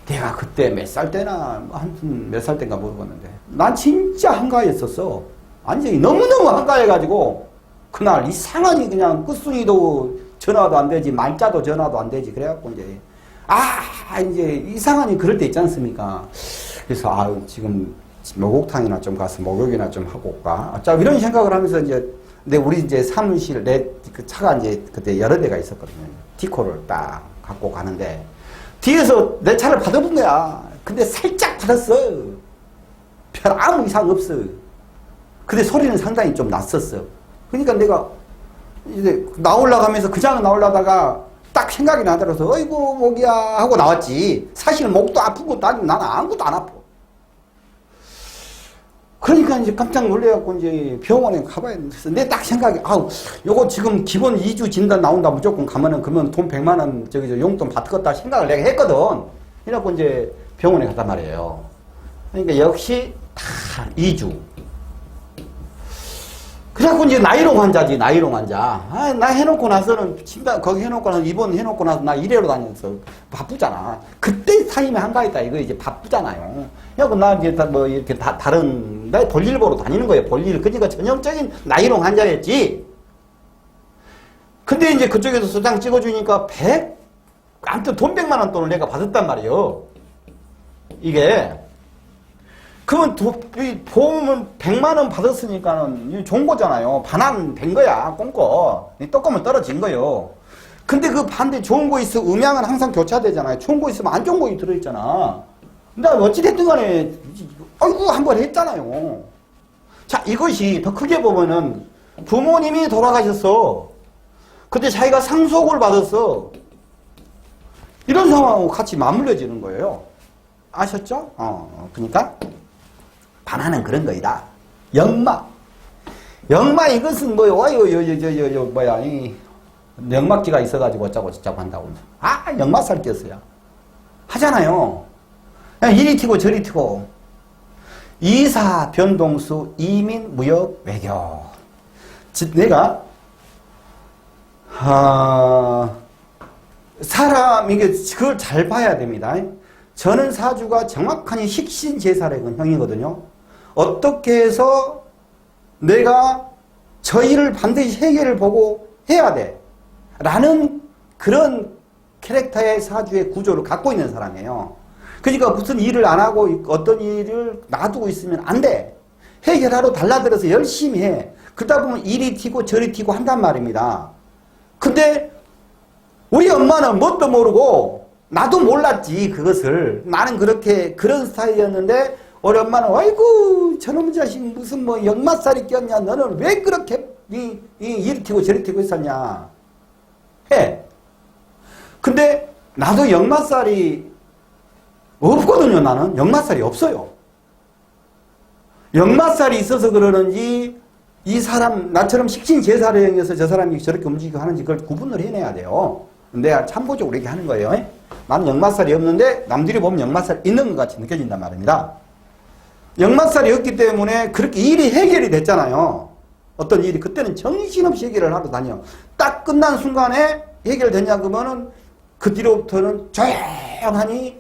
내가 그때 몇 살 때나 몇 살 때인가 모르겠는데 난 진짜 한가했었어. 완전히 너무너무 한가해가지고 그날 이상하니 그냥 끝순이도 전화도 안 되지 말자도 전화도 안 되지. 그래갖고 이제 이상하니 그럴 때 있지 않습니까? 그래서 지금 목욕탕이나 좀 가서 목욕이나 좀 하고 올까? 자, 이런 생각을 하면서 근데 우리 이제 사무실 그 차가 이제 그때 여러 대가 있었거든요. 티코를 딱 갖고 가는데 뒤에서 내 차를 받아본 거야. 근데 살짝 받았어. 별 아무 이상 없어. 근데 소리는 상당히 좀 났었어. 그러니까 내가 이제 나올라가면서 그냥 나올라다가 딱 생각이 나더라서 어이구 목이야 하고 나왔지. 사실 목도 아픈 것도 아니고 나는 아무것도 안 아파. 그러니까 이제 깜짝 놀래갖고 이제 병원에 가봐야 됐어. 내 딱 생각이, 요거 지금 기본 2주 진단 나온다 무조건 가면은 그러면 돈 100만 원 용돈 받겠다 생각을 내가 했거든. 이래갖고 이제 병원에 갔단 말이에요. 그러니까 역시 다 2주. 그래갖고 이제 나이롱 환자지, 나이롱 환자. 나 해놓고 나서는, 진단, 거기 해놓고 나서 입원 해놓고 나서 나 일회로 다녀서 바쁘잖아. 그때 타임에 한가했다. 이거 이제 바쁘잖아요. 그래갖고 나 이제 뭐 이렇게 다른, 나 볼일 보러 다니는 거예요. 볼일. 그러니까 전형적인 나이롱 환자였지. 근데 이제 그쪽에서 소장 찍어주니까 아무튼 돈 100만 원 돈을 내가 받았단 말이에요. 이게. 그러면 보험은 100만 원 받았으니까는 좋은 거잖아요. 반환 된 거야, 꽁꽁. 떡하면 떨어진 거요. 근데 그 반대 좋은 거 있으면 음양은 항상 교차되잖아요. 좋은 거 있으면 안 좋은 거 들어있잖아. 근데 어찌됐든 간에, 아이고, 한 번 했잖아요. 자, 이것이 더 크게 보면은 부모님이 돌아가셨어. 근데 자기가 상속을 받았어. 이런 상황하고 같이 맞물려지는 거예요. 아셨죠? 그러니까. 반환은 그런 거이다. 역막. 역막 이것은 역막지가 있어가지고 어쩌고 저쩌고 한다고. 역막살 꼈어요. 하잖아요. 그냥 이리 튀고 저리 튀고. 이사, 변동수, 이민, 무역, 외교. 내가, 이게 그걸 잘 봐야 됩니다. 저는 사주가 정확하니 식신제사력은 형이거든요. 어떻게 해서 내가 저 일을 반드시 해결을 보고 해야 돼. 라는 그런 캐릭터의 사주의 구조를 갖고 있는 사람이에요. 그러니까 무슨 일을 안 하고 어떤 일을 놔두고 있으면 안 돼. 해결하러 달라들어서 열심히 해. 그러다 보면 이리 튀고 저리 튀고 한단 말입니다. 근데 우리 엄마는 뭣도 모르고 나도 몰랐지 그것을. 나는 그런 스타일이었는데 우리 엄마는 아이고 저놈 자식 무슨 뭐 역마살이 꼈냐, 너는 왜 그렇게 이리 튀고 저리 튀고 있었냐 해. 근데 나도 역마살이 없거든요. 나는 역마살이 없어요. 역마살이 있어서 그러는지 이 사람 나처럼 식신제사령에서 저 사람이 저렇게 움직이고 하는지 그걸 구분을 해내야 돼요. 내가 참고적으로 이렇게 하는 거예요. 나는 역마살이 없는데 남들이 보면 역마살이 있는 것 같이 느껴진단 말입니다. 역마살이 없기 때문에 그렇게 일이 해결이 됐잖아요. 어떤 일이 그때는 정신없이 해결을 하러 다녀. 딱 끝난 순간에 해결됐냐 그러면은 그 뒤로부터는 조용하니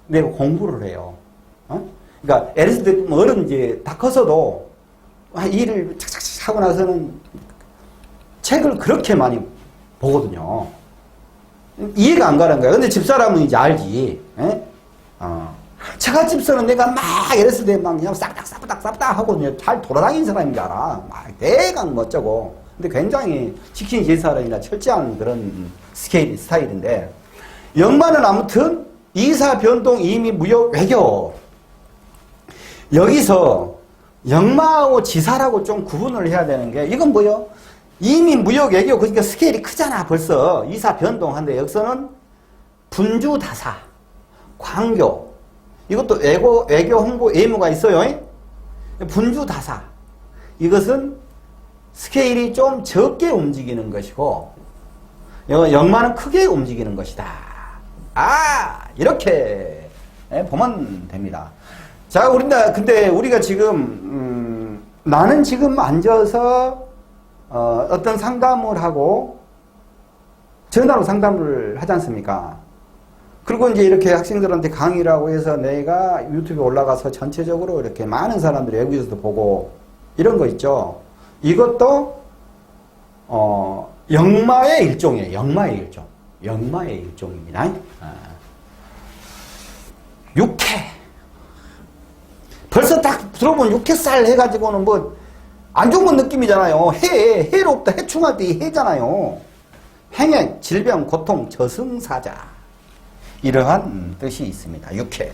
내가 공부를 해요. 그러니까 LSD 어른 이제 다 커서도 일을 착착착 하고 나서는 책을 그렇게 많이 보거든요. 이해가 안 가는 거야. 근데 집사람은 이제 알지. 처갓집서는 내가 막 LSD 막 그냥 싹닥 하고 그냥 잘 돌아다니는 사람인 줄 알아. 막 대강 멋져고. 근데 굉장히 식신제사령이나 철저한 그런 스타일인데, 역마는 아무튼 이사, 변동, 이미, 무역, 외교. 여기서 역마하고 지사라고 좀 구분을 해야 되는 게, 이건 뭐요? 이미, 무역, 외교, 그러니까 스케일이 크잖아, 벌써. 이사, 변동한데, 여기서는 분주, 다사, 광교. 이것도 외교, 홍보, 예무가 있어요. 분주, 다사. 이것은 스케일이 좀 적게 움직이는 것이고, 역마는 크게 움직이는 것이다. 이렇게 보면 됩니다. 자, 근데 우리가 지금, 나는 지금 앉아서, 어떤 상담을 하고, 전화로 상담을 하지 않습니까? 그리고 이제 이렇게 학생들한테 강의라고 해서 내가 유튜브에 올라가서 전체적으로 이렇게 많은 사람들이 외국에서도 보고, 이런 거 있죠. 이것도, 역마의 일종이에요. 역마의 일종입니다. 육해. 벌써 딱 들어보면 육해살 해가지고는 뭐, 안 좋은 느낌이잖아요. 해롭다, 해충할 때 해잖아요. 행해, 질병, 고통, 저승사자. 이러한 뜻이 있습니다. 육해.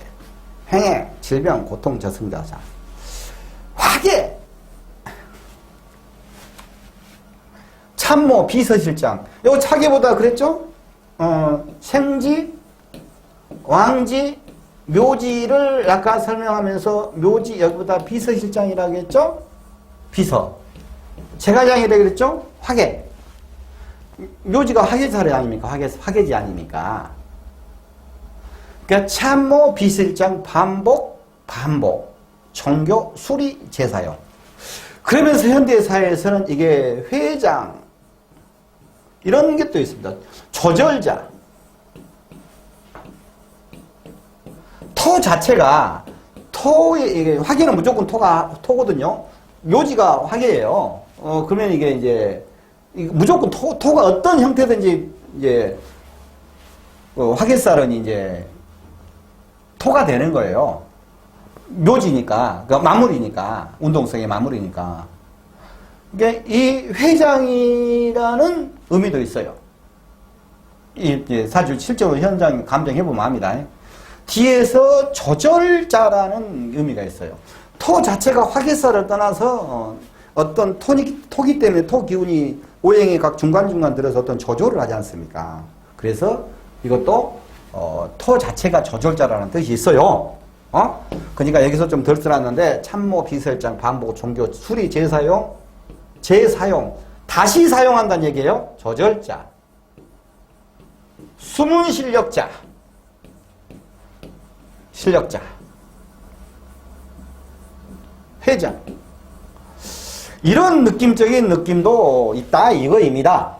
행해, 질병, 고통, 저승사자. 화계. 참모, 비서실장. 이거 차계보다 그랬죠? 생지, 왕지, 묘지를 아까 설명하면서 묘지 여기보다 비서실장이라고 했죠? 비서. 제갈량이라고 그랬죠? 화계. 묘지가 화계사례 아닙니까? 화계지 아닙니까? 그러니까 참모, 비서실장, 반복, 종교, 수리, 제사용. 그러면서 현대사회에서는 이게 회장, 이런 게 또 있습니다. 조절자. 토 자체가, 이게 화계는 무조건 토거든요. 묘지가 화계예요. 그러면 이게 이제, 무조건 토가 어떤 형태든지, 이제, 화계살은 이제, 토가 되는 거예요. 묘지니까, 그러니까 마무리니까, 운동성의 마무리니까. 그러니까 이 회장이라는 의미도 있어요. 사실 실제로 현장 감정해보면 압니다. 뒤에서 조절자라는 의미가 있어요. 토 자체가 화계살을 떠나서 어떤 토기 때문에 토 기운이 오행의 각 중간중간 들어서 어떤 조절을 하지 않습니까? 그래서 이것도 토 자체가 조절자라는 뜻이 있어요. 그러니까 여기서 좀 덜 써놨는데 참모, 비설장, 반복, 종교, 수리, 재사용, 다시 사용한다는 얘기예요. 조절자, 숨은 실력자, 회장. 이런 느낌적인 느낌도 있다 이거입니다.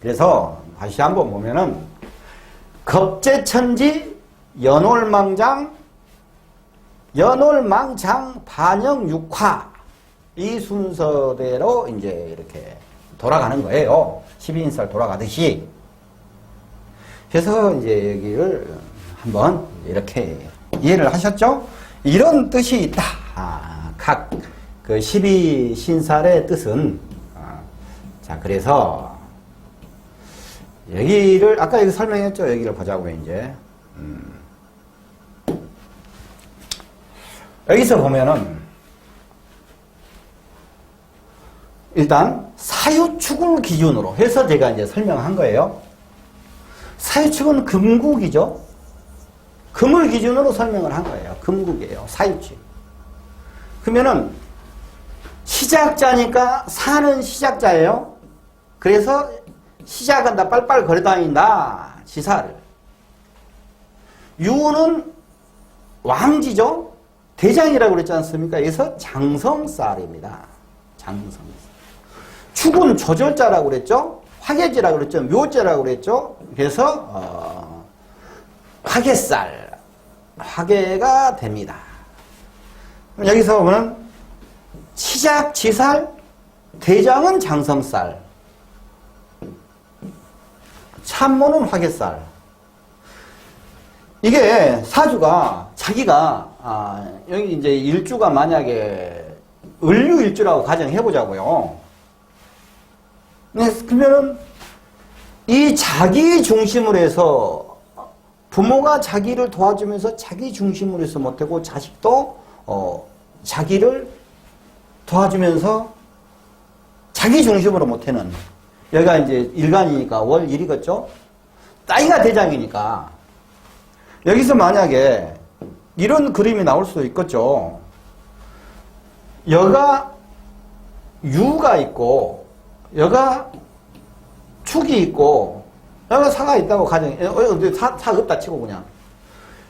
그래서 다시 한번 보면은 겁재천지, 연월망장, 반영육화, 이 순서대로 이제 이렇게 돌아가는 거예요. 12인살 돌아가듯이. 그래서 이제 여기를 한번 이렇게 이해를 하셨죠? 이런 뜻이 있다. 각 그 12신살의 뜻은. 자, 그래서 여기를, 아까 여기 설명했죠? 여기를 보자고요, 이제. 여기서 보면은, 일단, 사유축을 기준으로 해서 제가 이제 설명한 거예요. 사유축은 금국이죠? 금을 기준으로 설명을 한 거예요. 금국이에요. 사유축. 그러면은, 시작자니까 사는 시작자예요. 그래서 시작한다, 빨빨 걸어다닌다, 지사를. 유는 왕지죠? 대장이라고 그랬지 않습니까? 그래서 장성살입니다. 장성살. 축은 조절자라고 그랬죠? 화개지라고 그랬죠? 묘제라고 그랬죠? 그래서, 화개살, 화개가 됩니다. 여기서 보면, 시작, 지살, 대장은 장성살, 참모는 화개살. 이게 사주가 자기가 여기 이제 일주가 만약에 을류일주라고 가정해보자고요. 네, 그러면은 이 자기 중심으로 해서 부모가 자기를 도와주면서 자기 중심으로 해서 못하고 자식도 자기를 도와주면서 자기 중심으로 못하는, 여기가 이제 일간이니까 월 1이겠죠? 따위가 대장이니까 여기서 만약에 이런 그림이 나올 수도 있겠죠. 여가 유가 있고 여가 축이 있고 여가 사가 있다고 가정, 사 없다 치고 그냥.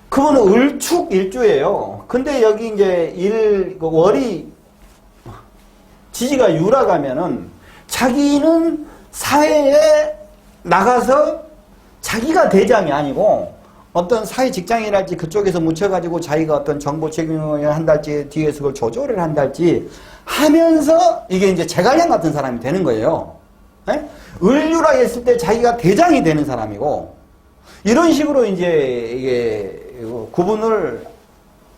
그거는 을축 일주예요. 근데 여기 이제 월이 지지가 유라 가면은 자기는 사회에 나가서 자기가 대장이 아니고 어떤 사회 직장이랄지 그쪽에서 묻혀가지고 자기가 어떤 정보 책임을 한달지 뒤에서 그걸 조절을 한달지 하면서 이게 이제 제갈량 같은 사람이 되는 거예요. 네? 을유라 했을 때 자기가 대장이 되는 사람이고 이런 식으로 이제 이게 구분을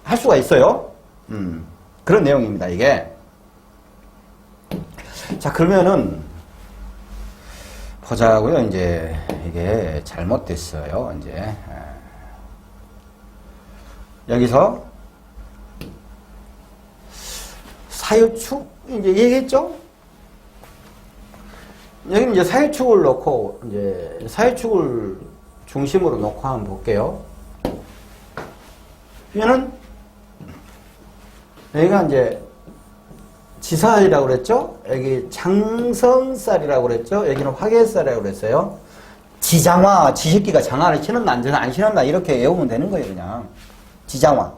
할 수가 있어요. 그런 내용입니다, 이게. 자, 그러면은 보자고요. 이제 이게 잘못됐어요. 이제 여기서 사유축 이제 얘기했죠. 여기는 이제 사유축을 놓고 이제 사유축을 중심으로 놓고 한번 볼게요. 그러면은 여기가 이제 지살이라고 그랬죠? 여기 장성살이라고 그랬죠? 여기는 화개살이라고 그랬어요. 지장화, 지식기가 장화를 신었나 안 신었나 이렇게 외우면 되는 거예요, 그냥. 지장화.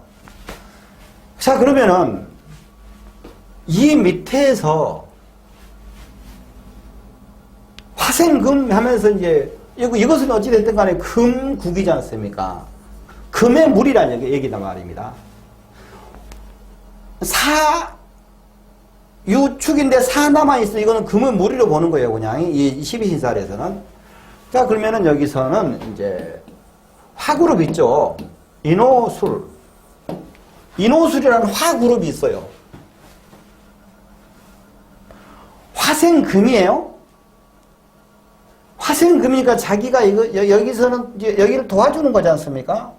자, 그러면은 이 밑에서 화생금 하면서 이제 이것은 어찌됐든 간에 금국이지 않습니까? 금의 물이라는 얘기다 말입니다. 유축인데 사 남아있어. 이거는 금은 무리로 보는 거예요, 그냥. 이 12신살에서는. 자, 그러면은 여기서는 이제 화그룹 있죠. 인호술. 인호술이라는 화그룹이 있어요. 화생금이에요. 화생금이니까 자기가 여기서는 이제 여기를 도와주는 거지 않습니까?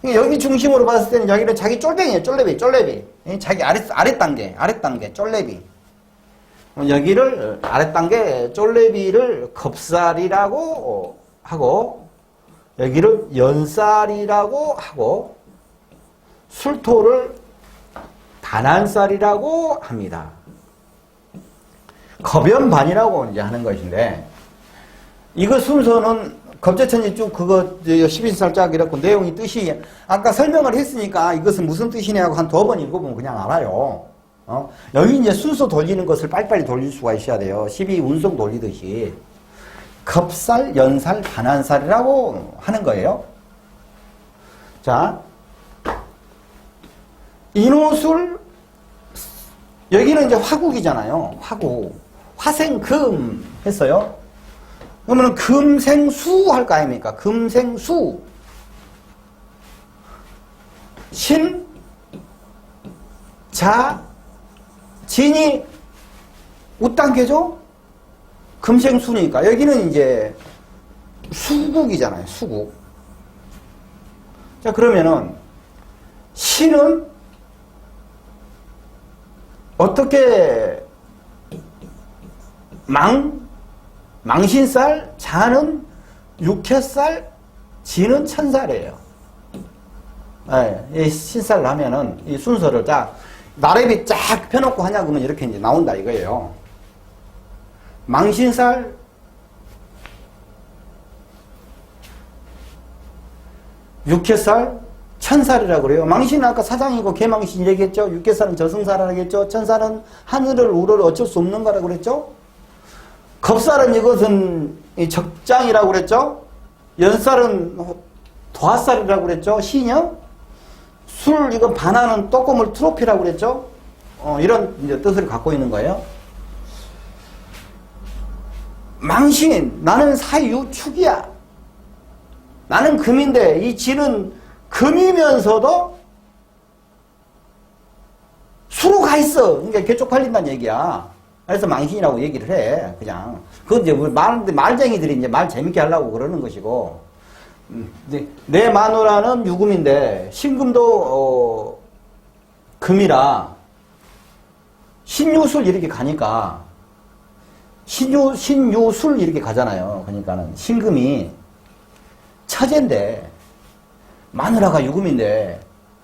여기 중심으로 봤을 때는 여기는 자기 쫄뱅이에요. 쫄레비. 자기 아랫단계, 쫄레비. 여기를 아랫단계 쫄레비를 겁살이라고 하고 여기를 연살이라고 하고 술토를 반한살이라고 합니다. 겁연반이라고 이제 하는 것인데 이거 순서는 겁재천지 쭉 그거 12살짝 이렇고 내용이 뜻이 아까 설명을 했으니까 이것은 무슨 뜻이냐고 한 2번 읽어보면 그냥 알아요. 여기 이제 순서 돌리는 것을 빨리빨리 돌릴 수가 있어야 돼요. 12운송 돌리듯이. 겁살, 연살, 반한살이라고 하는 거예요. 자, 인호술, 여기는 이제 화국이잖아요. 화국. 화생금 했어요. 그러면 금생수 할 거 아닙니까? 금생수. 신, 자, 진이 웃단계죠? 금생수니까. 여기는 이제 수국이잖아요. 수국. 자, 그러면은 신은 어떻게 망신살, 자는 육해살, 지는 천살이에요. 네, 이 신살을 하면은 이 순서를 딱 나래비 쫙 펴놓고 하냐 그러면 이렇게 이제 나온다 이거예요. 망신살, 육해살, 천살이라고 그래요. 망신은 아까 사장이고 개망신 얘기했죠. 육해살은 저승살이라고 했죠. 천살은 하늘을 우러를 어쩔 수 없는 거라고 그랬죠. 겁살은 이것은 적장이라고 그랬죠. 연살은 도화살이라고 그랬죠. 신형. 술 이건 반하는 또꼬물 트로피라고 그랬죠. 이런 이제 뜻을 갖고 있는 거예요. 망신, 나는 사유축이야. 나는 금인데 이 지는 금이면서도 수로 가 있어. 그러니까 개쪽팔린다는 얘기야. 그래서 망신이라고 얘기를 해. 그냥. 그건 이제 말쟁이들이 이제 말 재밌게 하려고 그러는 것이고. 내 마누라는 유금인데 신금도 금이라 신유술 이렇게 가니까 신유술 이렇게 가잖아요. 그러니까는 신금이 처제인데 마누라가 유금인데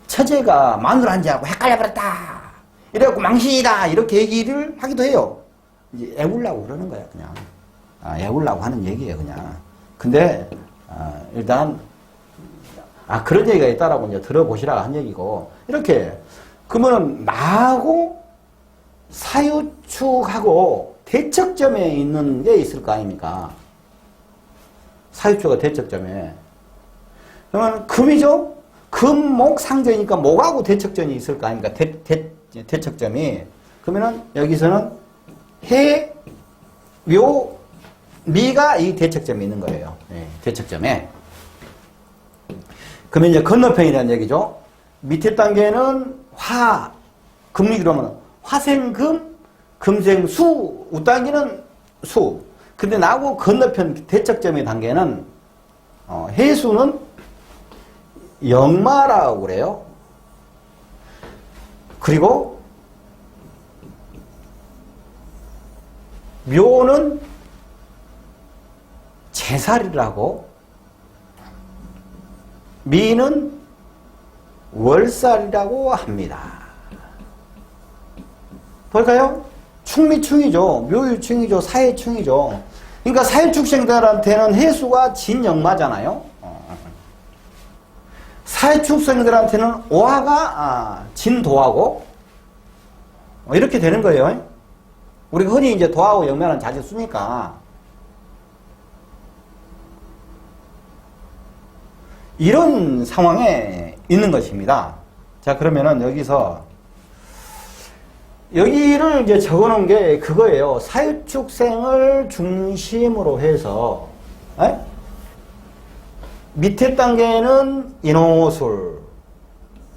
처제가 마누라인지하고 헷갈려버렸다. 이래갖고 망신이다. 이렇게 얘기를 하기도 해요. 이제 애우려고 그러는 거야, 그냥. 애우려고 하는 얘기예요, 그냥. 근데, 일단, 그런 얘기가 있다라고 이제 들어보시라고 한 얘기고, 이렇게, 그러면은, 나하고 사유축하고 대척점에 있는 게 있을 거 아닙니까? 사유축과 대척점에. 그러면 금이죠? 금목 상전이니까 목하고 대척점이 있을 거 아닙니까? 대척점이. 그러면은 여기서는 해, 묘, 미가 이 대척점에 있는 거예요. 네, 대척점에. 그러면 이제 건너편이라는 얘기죠. 밑에 단계는 화, 금리 그러면 화생금, 금생수, 우단계는 수. 근데 나하고 건너편 대척점의 단계는 해수는 역마라고 그래요. 그리고 묘는 제살이라고, 미는 월살이라고 합니다. 볼까요? 충미충이죠. 묘유충이죠. 사해충이죠. 그러니까 사해축생들한테는 해수가 진역마잖아요. 사해축생들한테는 오화가 진도하고 이렇게 되는 거예요. 우리가 흔히 이제 도하고 역면은 자주 쓰니까 이런 상황에 있는 것입니다. 자, 그러면은 여기를 이제 적어 놓은 게 그거예요. 사유축생을 중심으로 해서, 밑에 단계는 인호술,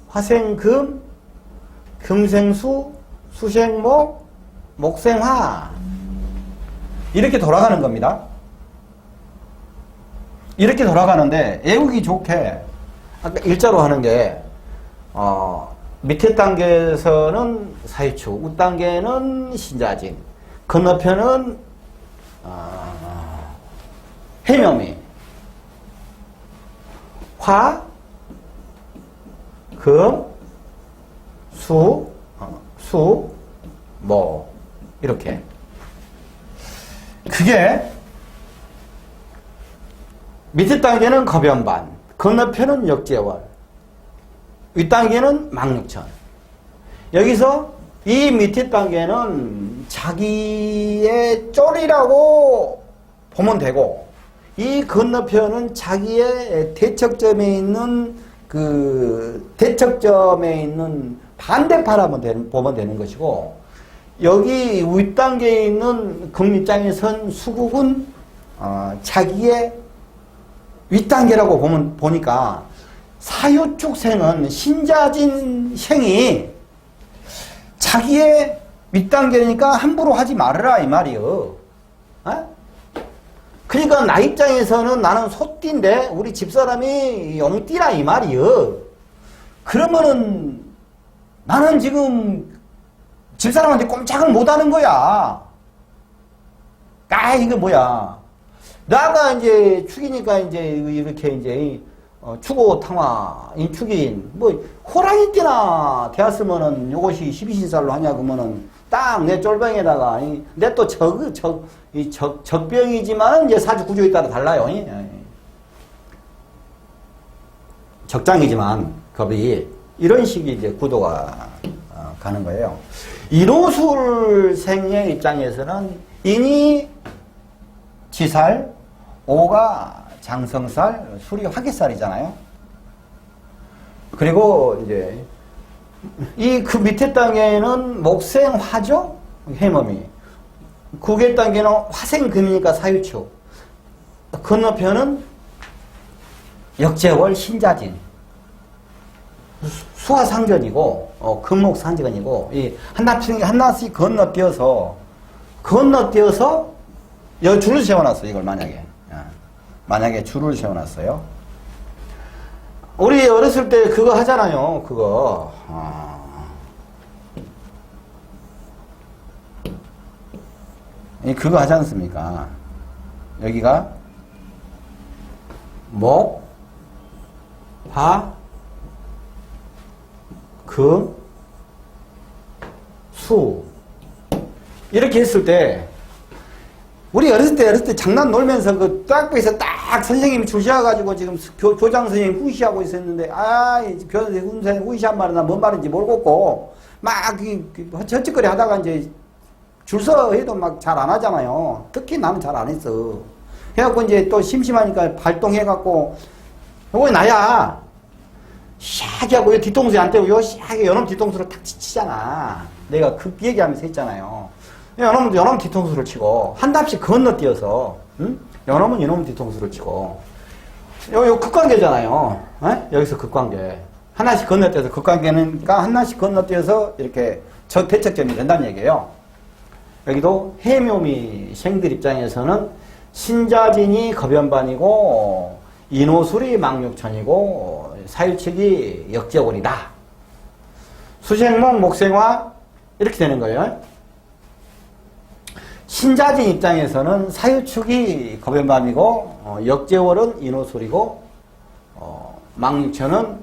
화생금, 금생수, 수생목, 목생화. 이렇게 돌아가는 겁니다. 이렇게 돌아가는데, 애우기 좋게, 아까 일자로 하는 게, 밑에 단계에서는 사유축, 윗단계는 신자진, 건너편은 해묘미, 화, 금, 수, 모, 이렇게. 그게 밑에 단계는 거변반, 건너편은 역제월, 윗단계는 망육천. 여기서 이 밑에 단계는 자기의 쫄이라고 보면 되고, 이 건너편은 자기의 대척점에 있는 대척점에 있는 반대파라고 보면 되는 것이고, 여기 윗단계에 있는 금입장에선 수국은 자기의 윗단계라고 보니까 사유축생은 신자진 생이 자기의 윗단계니까 함부로 하지 말아라 이 말이요. 그러니까 나 입장에서는 나는 소띠인데 우리 집사람이 용띠라 이 말이여. 그러면은 나는 지금 집사람한테 꼼짝을 못하는 거야. 아, 이거 뭐야. 나가 이제 축이니까 이제 이렇게 이제 축오 탕화 인축인 뭐 호랑이띠나 되었으면은 요것이 12신살로 하냐 그러면은 딱 내 쫄병에다가 내 또 적병이지만 이제 사주 구조에 따라 달라요. 적장이지만 겁이 이런 식의 이제 구도가 가는 거예요. 인오술생의 입장에서는 인이 지살, 오가 장성살, 술이 화기살이잖아요. 그리고 이제 그 밑에 땅에는 목생화죠, 해mom이. 국의 땅에는 화생금이니까 사유축. 건너편은 역재월 신자진. 수화상전이고 금목상전이고 하나씩 건너뛰어서 줄을 세워놨어요. 이걸 만약에 줄을 세워놨어요. 우리 어렸을 때 그거 하잖아요. 그거 그거 하지 않습니까? 여기가 목, 화, 금, 수 이렇게 했을 때 우리 어렸을 때 장난 놀면서 그 딱에서 딱 선생님이 주셔가지고 지금 교장 선생님 후시하고 있었는데 선생님 후시한 말은 뭔 말인지 모르겠고 막 헛짓거리 하다가 이제 줄서 해도 막 잘 안 하잖아요. 특히 나는 잘 안 했어. 해갖고 이제 또 심심하니까 발동해갖고 요거 나야 샥 하고 요 뒤통수에 안 떼고 요 샥 요놈 뒤통수를 탁 치잖아. 내가 그 얘기하면서 했잖아요. 요놈 뒤통수를 치고 한 답씩 건너뛰어서 요놈은 이놈 뒤통수를 치고 요 극관계잖아요. 여기서 극관계 하나씩 건너뛰어서 극관계니까 하나씩 건너뛰어서 이렇게 대척점이 된다는 얘기예요. 여기도 해묘미 생들 입장에서는 신자진이 거변반이고 인호술이 망육천이고 사유축이 역재월이다. 수생목 목생화 이렇게 되는 거예요. 신자진 입장에서는 사유축이 거변반이고 역재월은 인호술이고 망육천은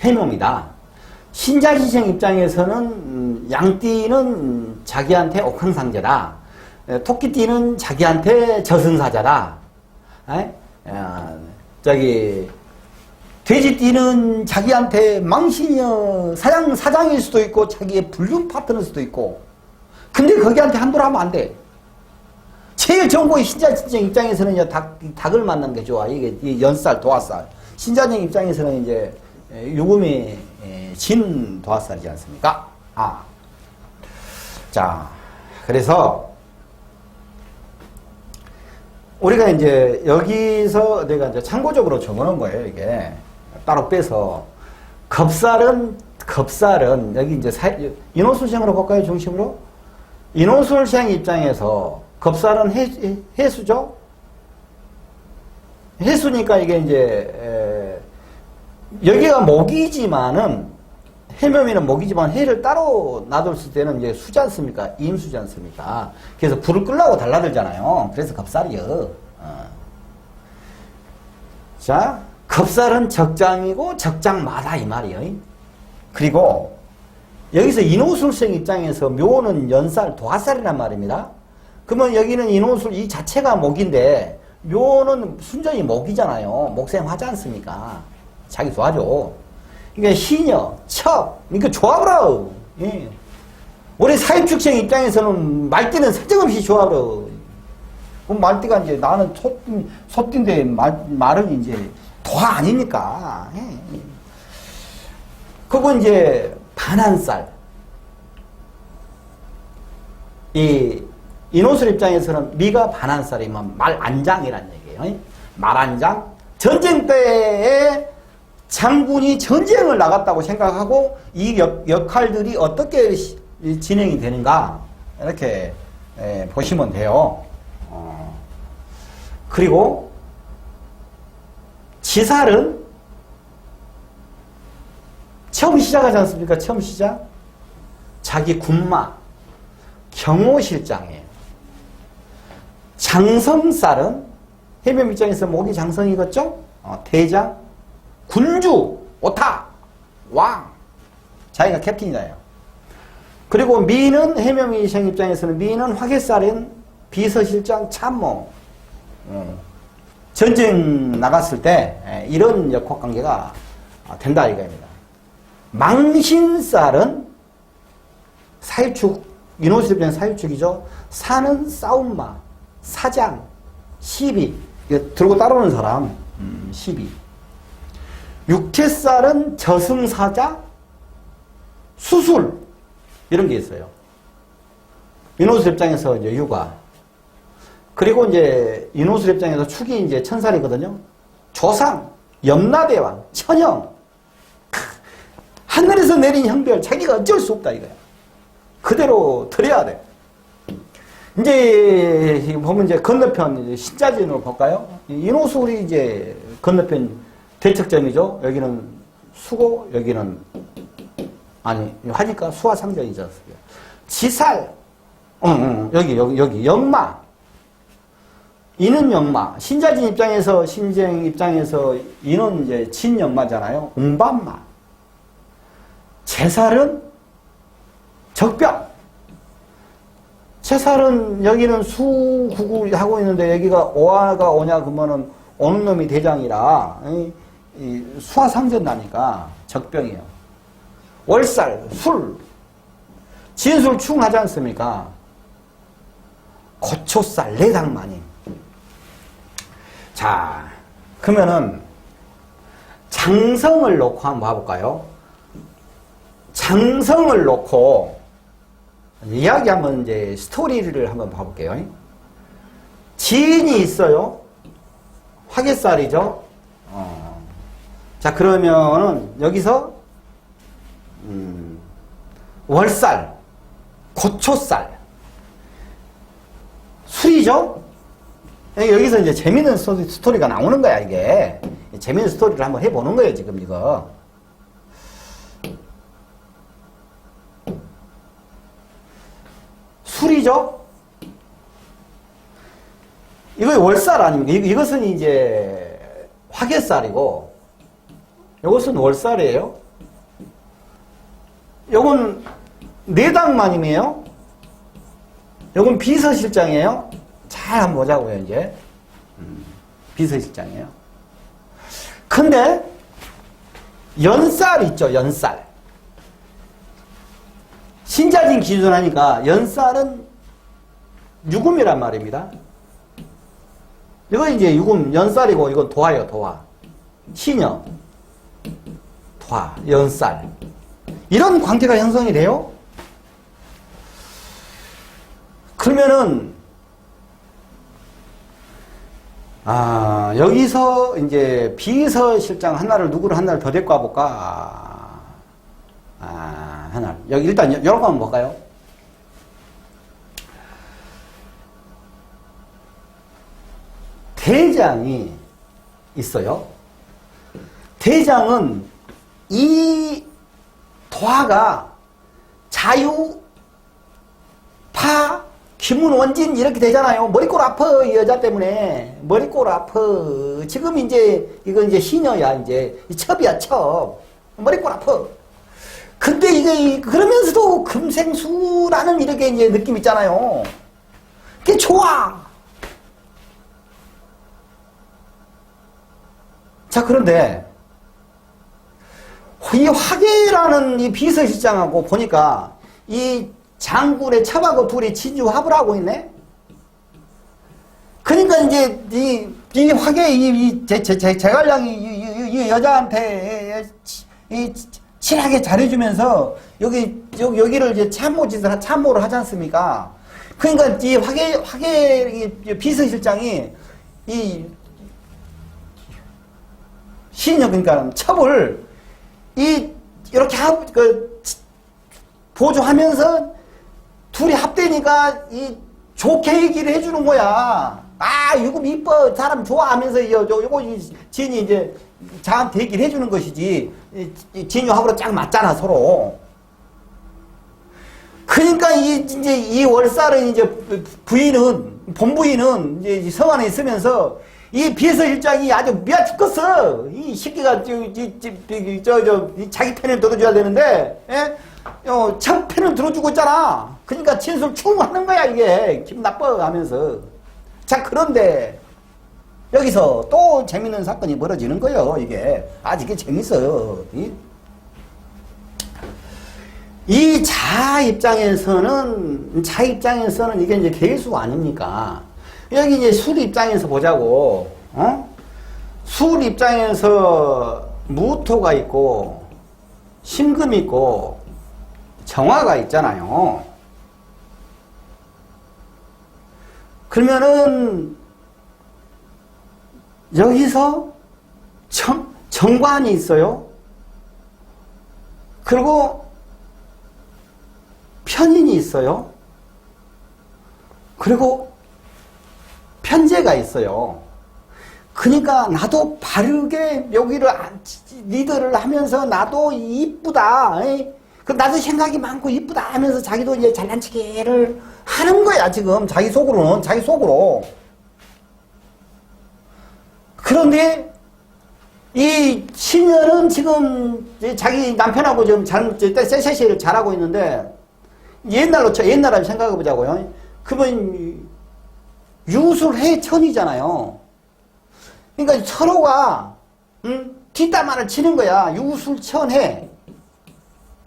해묘입니다. 신자지생 입장에서는 양띠는 자기한테 옥황상제다. 토끼띠는 자기한테 저승사자다. 돼지띠는 자기한테 망신이여 사장일 수도 있고 자기의 불륜 파트너일 수도 있고. 근데 거기한테 함부로 하면 안 돼. 제일 정보의 신자지생 입장에서는 닭을 만난 게 좋아. 이게 연살, 도화살. 신자지생 입장에서는 이제 유금이 진 도화살이지 않습니까? 자, 그래서 우리가 이제 여기서 내가 이제 참고적으로 적어놓은 거예요. 이게 따로 빼서 겁살은 여기 이제 인호술생으로 볼까요? 중심으로 인호술생 입장에서 겁살은 해수죠. 해수니까 이게 이제 여기가 목이지만은 해묘미는 목이지만 해를 따로 놔뒀을 때는 이제 수지 않습니까? 임수지 않습니까? 그래서 불을 끌라고 달라들잖아요. 그래서 겁살이요. 자, 겁살은 적장이고 적장마다 이 말이에요. 그리고 여기서 인호술생 입장에서 묘는 연살, 도화살이란 말입니다. 그러면 여기는 인호술 이 자체가 목인데 묘는 순전히 목이잖아요. 목생화지 않습니까? 자기 좋아져. 그러니까 희녀, 척, 그러니까 좋아버려. 예. 우리 사입축생 입장에서는 말띠는 사정없이 좋아버려. 그럼 말띠가 이제 나는 소띠인데 말은 이제 도화 아니니까. 예. 그건 이제 반한살. 이 인호술 입장에서는 미가 반한살이면 말안장이란 얘기예요. 말안장. 전쟁 때에 장군이 전쟁을 나갔다고 생각하고 이 역할들이 어떻게 진행이 되는가 이렇게 보시면 돼요. 그리고 지살은 처음 시작하지 않습니까? 처음 시작. 자기 군마, 경호실장이에요. 장성살은 해변 입장에서 목이 장성이겠죠? 대장, 군주, 오타, 왕. 자기가 캡틴이잖아요. 그리고 미는 해명미생 입장에서는 미는 화개살인 비서실장 참모. 전쟁 나갔을 때 이런 역학관계가 된다 이거입니다. 망신살은 사유축, 인호수 입장에서 사유축이죠. 사는 싸움마, 사장, 시비. 들고 따라오는 사람, 시비. 육체살은 저승사자, 수술. 이런 게 있어요. 인호수 입장에서 이제 육아. 그리고 이제 인호수 입장에서 축이 이제 천살이거든요. 조상, 염라대왕, 천형. 하늘에서 내린 형별, 자기가 어쩔 수 없다 이거야. 그대로 들여야 돼. 이제 보면 이제 건너편 신자진으로 볼까요? 인호술이 이제 건너편 대척점이죠. 여기는 수고, 여기는 아니 하니까 수화상전이지 않습니까? 지살, 여기 역마. 이는 역마. 신자진 입장에서 신쟁 입장에서 이는 이제 진역마잖아요. 웅반마. 제살은 적병. 제살은 여기는 수구구 하고 있는데 여기가 오화가 오냐 그러면은 오는 놈이 대장이라 이 수화상전 나니까 적병이에요. 월살, 술, 진술충 하지 않습니까? 고초살, 내당마님. 자, 그러면은 장성을 놓고 한번 봐볼까요? 장성을 놓고 이야기 한번 이제 스토리를 한번 봐볼게요. 지인이 있어요. 화개살이죠. 자, 그러면은 여기서 월살, 고초살, 술이죠. 여기서 이제 재밌는 스토리가 나오는 거야 이게. 재밌는 스토리를 한번 해보는 거예요 지금 이거. 술이죠? 이거 월살 아닙니까? 이것은 이제 화개살이고, 이것은 월살이에요. 요건 내당마님이에요. 요건 비서실장이에요. 잘 한번 보자고요, 이제. 비서실장이에요. 근데, 연살 있죠, 연살. 신자진 기준 하니까 연살은 유금이란 말입니다. 이건 이제 유금, 연살이고, 이건 도화예요, 도화. 신여, 도화, 연살. 이런 관계가 형성이 돼요? 그러면은, 여기서 이제 비서실장 누구를 하나를 더 데리고 와볼까? 하나. 여기 일단 여러 거 한번 볼까요? 대장이 있어요. 대장은 이 도화가 자유, 파, 기문, 원진 이렇게 되잖아요. 머리꼴 아파 이 여자 때문에 머리꼴 아파. 지금 이제 이건 이제 시녀야 이제 첩이야 첩. 머리꼴 아파. 근데 이게 그러면서도 금생수라는 이렇게 이제 느낌 있잖아요. 그게 좋아. 자, 그런데 이 화개라는 이 비서실장하고 보니까 이 장군의 첩하고 둘이 친주합을 하고 있네. 그러니까 이제 이 화개 제갈량이 이 여자한테 친하게 잘해주면서 여기를 이제 참모를 하지 않습니까? 그러니까 이 화개 비서실장이 이 신녀 그러니까 첩을 이렇게 보조하면서 둘이 합되니까 좋게 얘기를 해주는 거야. 아, 유금 이뻐, 사람 좋아하면서, 요거, 진이 이제, 자한테 얘기를 해주는 것이지. 진유하고로 쫙 맞잖아, 서로. 그러니까, 이제, 이 월살은 이제, 본부인은 이제 성 안에 있으면서, 이 비서실장이 아주 미아 죽겠어. 이 새끼가, 자기 편을 들어줘야 되는데, 예? 첫 편을 들어주고 있잖아. 그러니까 진술 충하는 거야, 이게. 기분 나빠 하면서. 자, 그런데, 여기서 또 재밌는 사건이 벌어지는 거예요, 이게. 아직 이게 재밌어요. 이 자 입장에서는 이게 이제 개수 아닙니까? 여기 이제 술 입장에서 보자고, 술 입장에서 무토가 있고, 신금이 있고, 정화가 있잖아요. 그러면은, 여기서 정관이 있어요. 그리고 편인이 있어요. 그리고 편재가 있어요. 그러니까 나도 바르게 여기를 리더를 하면서 나도 이쁘다. 나도 생각이 많고 이쁘다 하면서 자기도 이제 잘난 척을 하는 거야, 지금. 자기 속으로는, 자기 속으로. 그런데 이 신녀는 지금 자기 남편하고 지금 셋셋을 잘하고 있는데 옛날로 생각해 보자고요. 그러면 유술해천이잖아요. 그러니까 서로가 뒷담화를 치는 거야. 유술천해.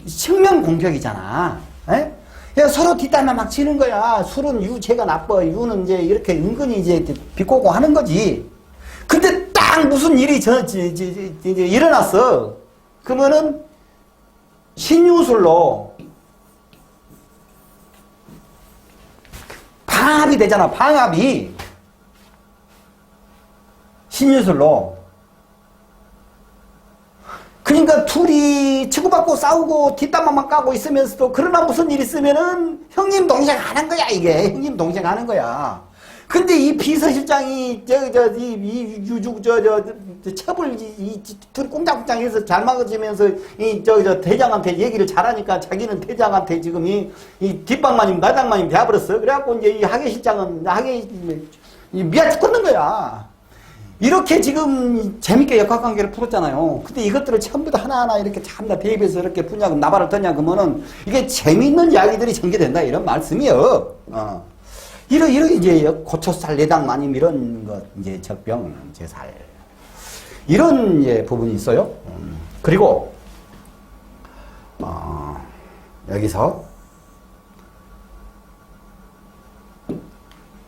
측면공격이잖아. 그러니까 서로 뒷담화 막 치는 거야. 술은 유체가 나빠. 유는 이제 이렇게 은근히 이제 비꼬고 하는 거지. 근데 딱 무슨 일이 이제 일어났어. 그러면은 신유술로 방합이 되잖아. 방합이 신유술로. 그러니까 둘이 치고받고 싸우고 뒷담화만 까고 있으면서도 그러나 무슨 일 있으면은 형님 동생 하는 거야, 이게. 형님 동생 하는 거야. 근데 이 비서실장이 첩을 둘이 꽁장꽁장 해서 잘 막아지면서 대장한테 얘기를 잘하니까 자기는 대장한테 지금 이 뒷방마님 나장마님 돼버렸어. 그래갖고 이제 이 하계실장은 미아 죽겠는 거야. 이렇게 지금 재밌게 역학관계를 풀었잖아요. 근데 이것들을 전부 다 하나하나 이렇게 참다 대입해서 이렇게 푸냐고 나발을 떠냐 그러면은 이게 재밌는 이야기들이 전개된다 이런 말씀이에요. 이런 이제 고초살 내당 마님 이런 것 이제 적병 제살 이런 이제 부분이 있어요. 그리고 여기서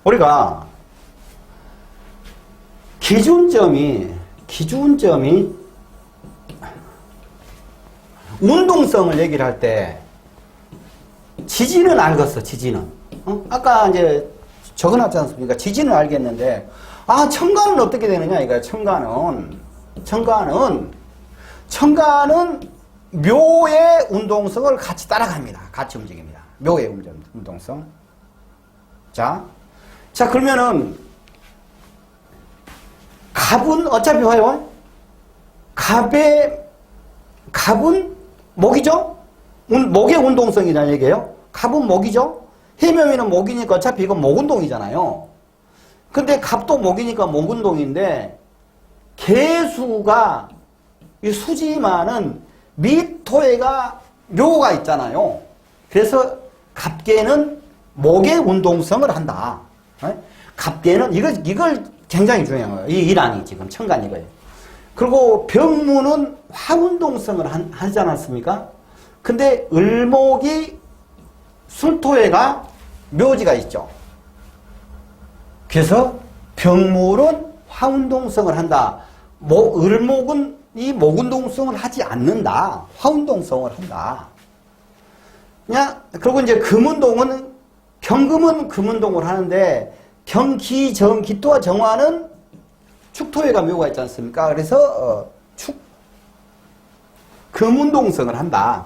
우리가 기준점이 운동성을 얘기를 할 때 지지는 알겠어. 지지는 아까 이제 적어놨지 않습니까? 지지는 알겠는데 청간은 어떻게 되느냐 이거야. 청간은 묘의 운동성을 같이 따라갑니다. 같이 움직입니다. 묘의 운동성. 자 그러면은 갑은 어차피 봐요. 갑은 목이죠? 목의 운동성이라는 얘기예요. 갑은 목이죠? 해명이는 목이니까 어차피 이건 목운동이잖아요. 근데 갑도 목이니까 목운동인데 개수가 이 수지만은 미토에가 묘가 있잖아요. 그래서 갑계는 목의 운동성을 한다. 갑계는 이걸 굉장히 중요한 거예요. 이 일환이 지금 청간 이거예요. 그리고 병무는 화운동성을 하지 않았습니까? 근데 을목이 술토해가 묘지가 있죠. 그래서 병물은 화운동성을 한다. 을목은 이 목운동성을 하지 않는다. 화운동성을 한다. 그리고 이제 금운동은 병금은 금운동을 하는데 병기, 기토와 정화는 축토해가 묘가 있지 않습니까? 그래서 금운동성을 한다.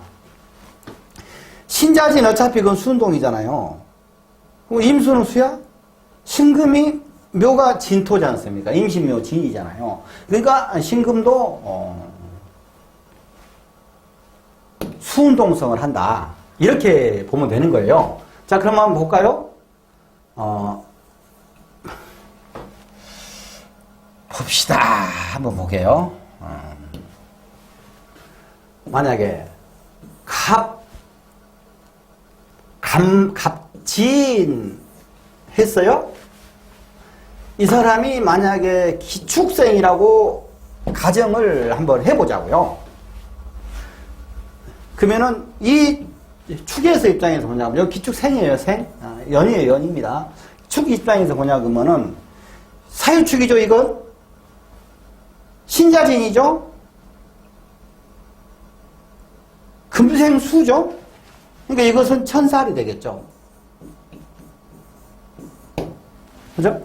신자진 어차피 그건 수운동이잖아요. 그럼 임수는 수야? 신금이 묘가 진토지 않습니까? 임신묘 진이잖아요. 그러니까 신금도 수운동성을 한다. 이렇게 보면 되는 거예요. 자, 그럼 한번 볼까요? 봅시다. 한번 볼게요. 만약에 갑진 했어요? 이 사람이 만약에 기축생이라고 가정을 한번 해보자고요. 그러면은 이 축에서 입장에서 보냐면 여기 기축생이에요. 생. 연이에요. 연입니다. 축 입장에서 보냐 그러면은 사유축이죠. 이건 신자진이죠. 금생수죠. 그러니까 이것은 천살이 되겠죠. 그죠?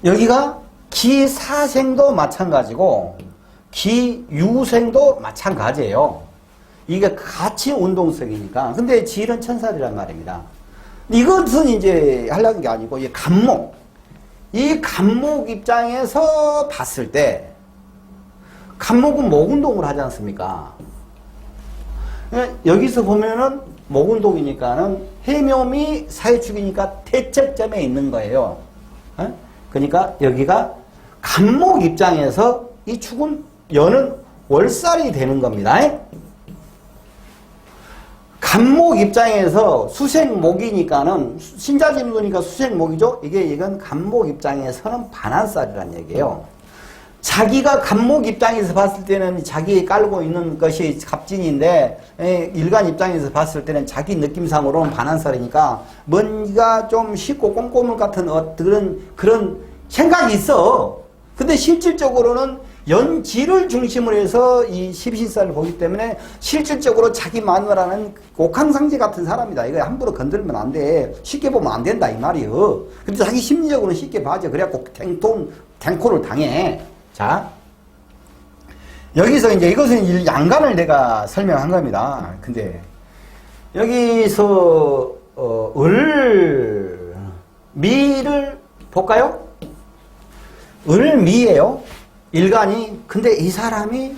여기가 기사생도 마찬가지고 기유생도 마찬가지예요. 이게 같이 운동성이니까. 근데 질은 천살이란 말입니다. 이것은 이제 하려는 게 아니고 이 간목. 이 간목 입장에서 봤을 때 간목은 목운동을 하지 않습니까? 여기서 보면은 목운동이니까는 해묘미 사유축이니까 대척점에 있는 거예요. 그러니까 여기가 간목 입장에서 이 축은 연은 월살이 되는 겁니다. 간목 입장에서 수생목이니까는 신자진무니까 수생목이죠. 이건 간목 입장에서는 반한살이란 얘기예요. 자기가 간목 입장에서 봤을 때는 자기 깔고 있는 것이 갑진인데 일간 입장에서 봤을 때는 자기 느낌상으로는 반한살이니까 뭔가 좀 쉽고 꼼꼼한 같은 그런 생각이 있어. 근데 실질적으로는 연지를 중심으로 해서 이 십신살을 보기 때문에 실질적으로 자기 마누라는 옥황상제 같은 사람이다. 이거 함부로 건들면 안 돼. 쉽게 보면 안 된다 이 말이요. 근데 자기 심리적으로는 쉽게 봐줘. 그래갖고 탱코를 당해. 자, 여기서 이제 이것은 양간을 내가 설명한 겁니다. 근데 여기서 을미를 볼까요? 을미예요. 일간이. 근데 이 사람이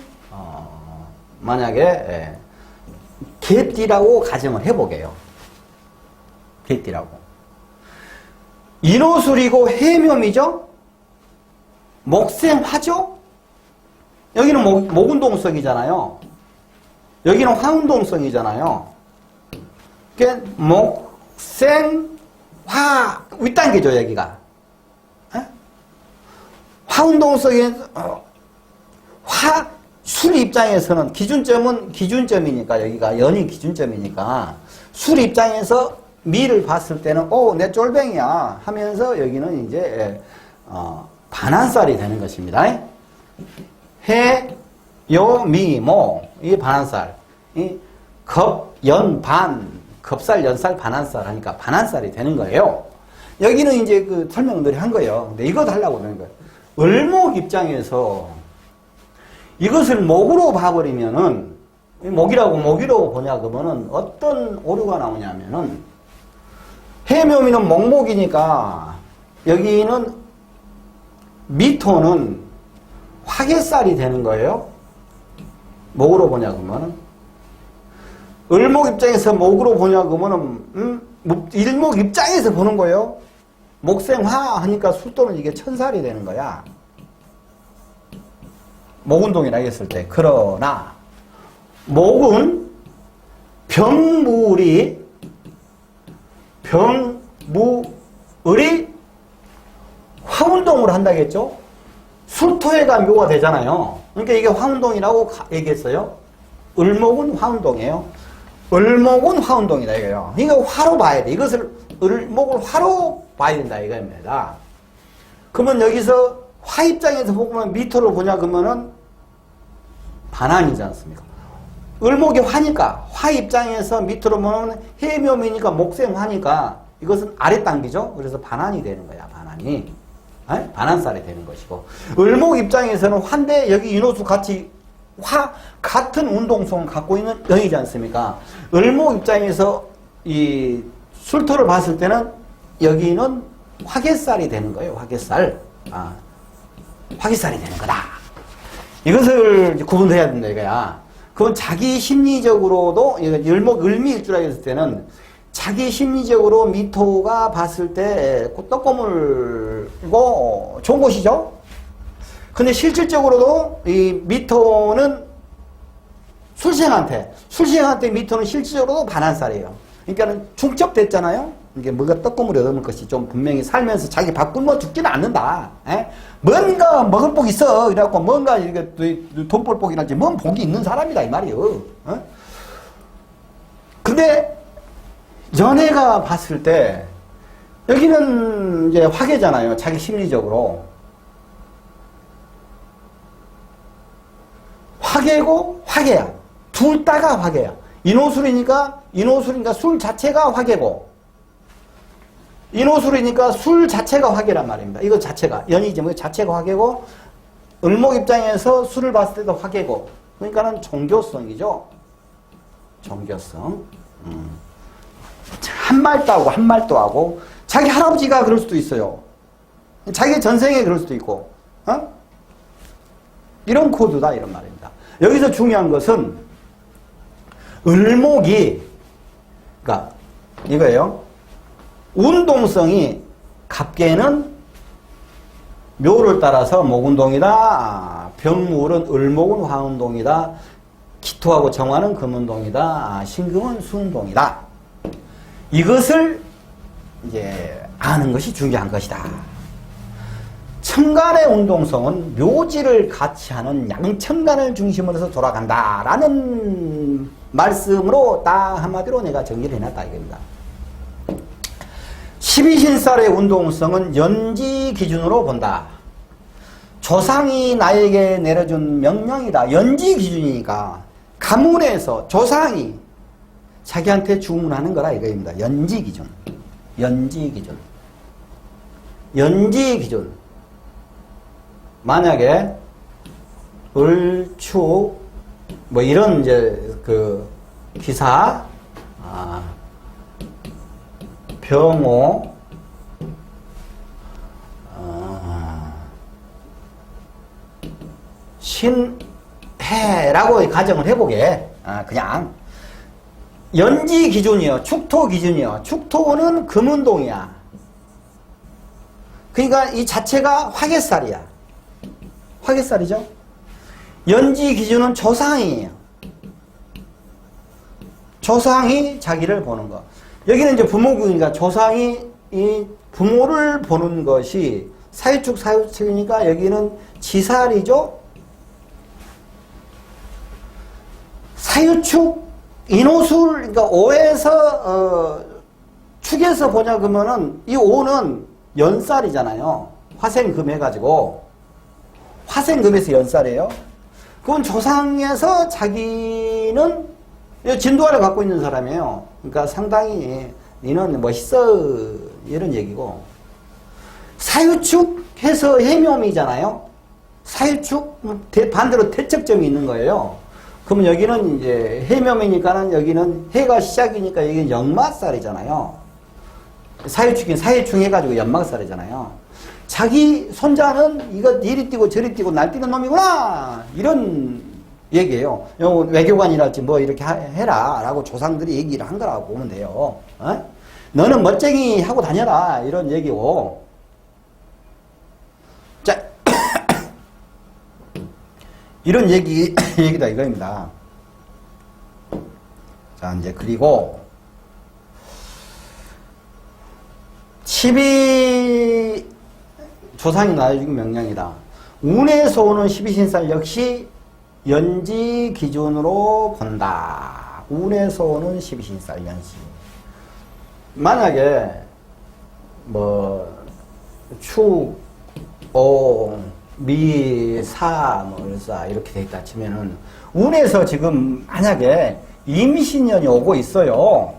만약에 개띠라고 가정을 해보게요. 개띠라고. 인호술이고 해묘미죠. 목생화죠. 여기는 목운동성이잖아요. 여기는 화운동성이잖아요. 그러니까 목생화 윗단계죠. 여기가. 화운동성의 술 입장에서는 기준점은 기준점이니까 여기가 연이 기준점이니까 술 입장에서 미를 봤을 때는 내 쫄뱅이야 하면서 여기는 이제 반한살이 되는 것입니다. 해, 요, 미, 모 이게 반한살. 겁, 연, 반 겁살, 연살, 반한살 하니까 반한살이 되는 거예요. 여기는 이제 그 설명들이 한 거예요. 근데 이것도 하려고 하는 거예요. 을목 입장에서 이것을 목으로 봐버리면은 목이라고 보냐 그러면은 어떤 오류가 나오냐면은 해묘미는 목목이니까 여기는 미토는 화개살이 되는 거예요. 목으로 보냐 그러면은 을목 입장에서 목으로 보냐 그러면은 일목 입장에서 보는 거예요. 목생화 하니까 술도는 이게 천살이 되는 거야. 목운동이라 했을 때. 그러나 목은 병무을이 화운동을 한다겠죠. 술토해가 묘가 되잖아요. 그러니까 이게 화운동이라고 얘기했어요. 을목은 화운동이에요. 을목은 화운동이다 이거예요. 그러니까 화로 봐야 돼. 이것을 을목을 화로 봐야 된다 이겁니다. 그러면 여기서 화 입장에서 보면 미토를 보냐 그러면은 반한이지 않습니까? 을목이 화니까 화 입장에서 밑으로 보면 해묘미니까 목생화니까 이것은 아래 단계죠. 그래서 반한이 되는 거야. 반한이 반한살이 되는 것이고 을목 입장에서는 화인데 여기 인호수 같이 같은 운동성을 갖고 있는 영이지 않습니까? 을목 입장에서 이 술토를 봤을 때는 여기는 화개살이 되는 거예요. 화개살. 화개살이 되는 거다. 이것을 구분해야 된다 이거야. 그건 자기 심리적으로도 을미일주라고 했을 때는 자기 심리적으로 미토가 봤을 때 떡고물고 좋은 곳이죠. 근데 실질적으로도 이 미토는 술생한테 미토는 실질적으로도 반한살이에요. 그러니까 중첩됐잖아요. 이게 뭐가 떡고물이 얻을 것이 좀 분명히 살면서 자기 밥 굶어 죽지는 않는다. 에? 뭔가 먹을 복이 있어. 이래갖고 뭔가 이렇게 돈 벌 복이랄지 뭔 복이 있는 사람이다 이 말이에요. 어? 근데 연애가 봤을 때 여기는 이제 화개잖아요. 자기 심리적으로. 화개고 화개야. 둘 다가 화개야. 인호술이니까 술 자체가 화개고 인호술이니까 술 자체가 화개란 말입니다. 이거 자체가 연이지 뭐 자체가 화개고 을목 입장에서 술을 봤을 때도 화개고 그러니까는 종교성이죠. 종교성. 한 말도 하고 한 말도 하고 자기 할아버지가 그럴 수도 있어요. 자기 전생에 그럴 수도 있고 이런 코드다 이런 말입니다. 여기서 중요한 것은 을목이 그러니까 이거예요. 운동성이 갑계는 묘를 따라서 목운동이다. 병물은 을목은 화운동이다. 기토하고 정화는 금운동이다. 신금은 수운동이다. 이것을 이제 아는 것이 중요한 것이다. 천간의 운동성은 묘지를 같이 하는 양천간을 중심으로 해서 돌아간다라는 말씀으로 딱 한마디로 내가 정리를 해놨다 이겁니다. 12신살의 운동성은 연지 기준으로 본다. 조상이 나에게 내려준 명령이다. 연지 기준이니까 가문에서 조상이 자기한테 주문하는 거라 이거입니다. 연지 기준. 연지 기준. 연지 기준. 만약에 을축 뭐 이런 이제 그 기사 병호 신해라고 가정을 해보게. 그냥 연지 기준이요. 축토 기준이요. 축토는 금운동이야. 그러니까 이 자체가 화개살이야. 화개살이죠. 연지 기준은 조상이에요. 조상이 자기를 보는 거. 여기는 이제 부모구니까 조상이 이 부모를 보는 것이 사유축 사유축이니까 여기는 지살이죠. 사유축 인호술 그러니까 오에서 축에서 보자 그러면은 이 오는 연살이잖아요. 화생금 해가지고 화생금에서 연살이에요. 그건 조상에서 자기는 진도화를 갖고 있는 사람이에요. 그러니까 상당히 니는 멋있어 이런 얘기고 사유축 해서 해묘이잖아요. 사유축 반대로 대척점이 있는 거예요. 그러면 여기는 이제 해묘이니까는 여기는 해가 시작이니까 여기는 연마살이잖아요. 사유축인 사유축 해가지고 연막살이잖아요. 자기 손자는 이거 이리 뛰고 저리 뛰고 날뛰는 놈이구나 이런 얘기예요. 외교관이랄지 뭐 이렇게 해라 라고 조상들이 얘기를 한 거라고 보면 돼요. 너는 멋쟁이 하고 다녀라 이런 얘기고. 자 이런 얘기다 이거입니다. 자 이제 그리고 12 조상이 나해준 명령이다. 운에서 오는 12신살 역시 연지 기준으로 본다. 운에서 오는 12신살 연지. 만약에 뭐 축, 오, 미, 사, 뭐 을사 이렇게 돼 있다 치면은 운에서 지금 만약에 임신년이 오고 있어요.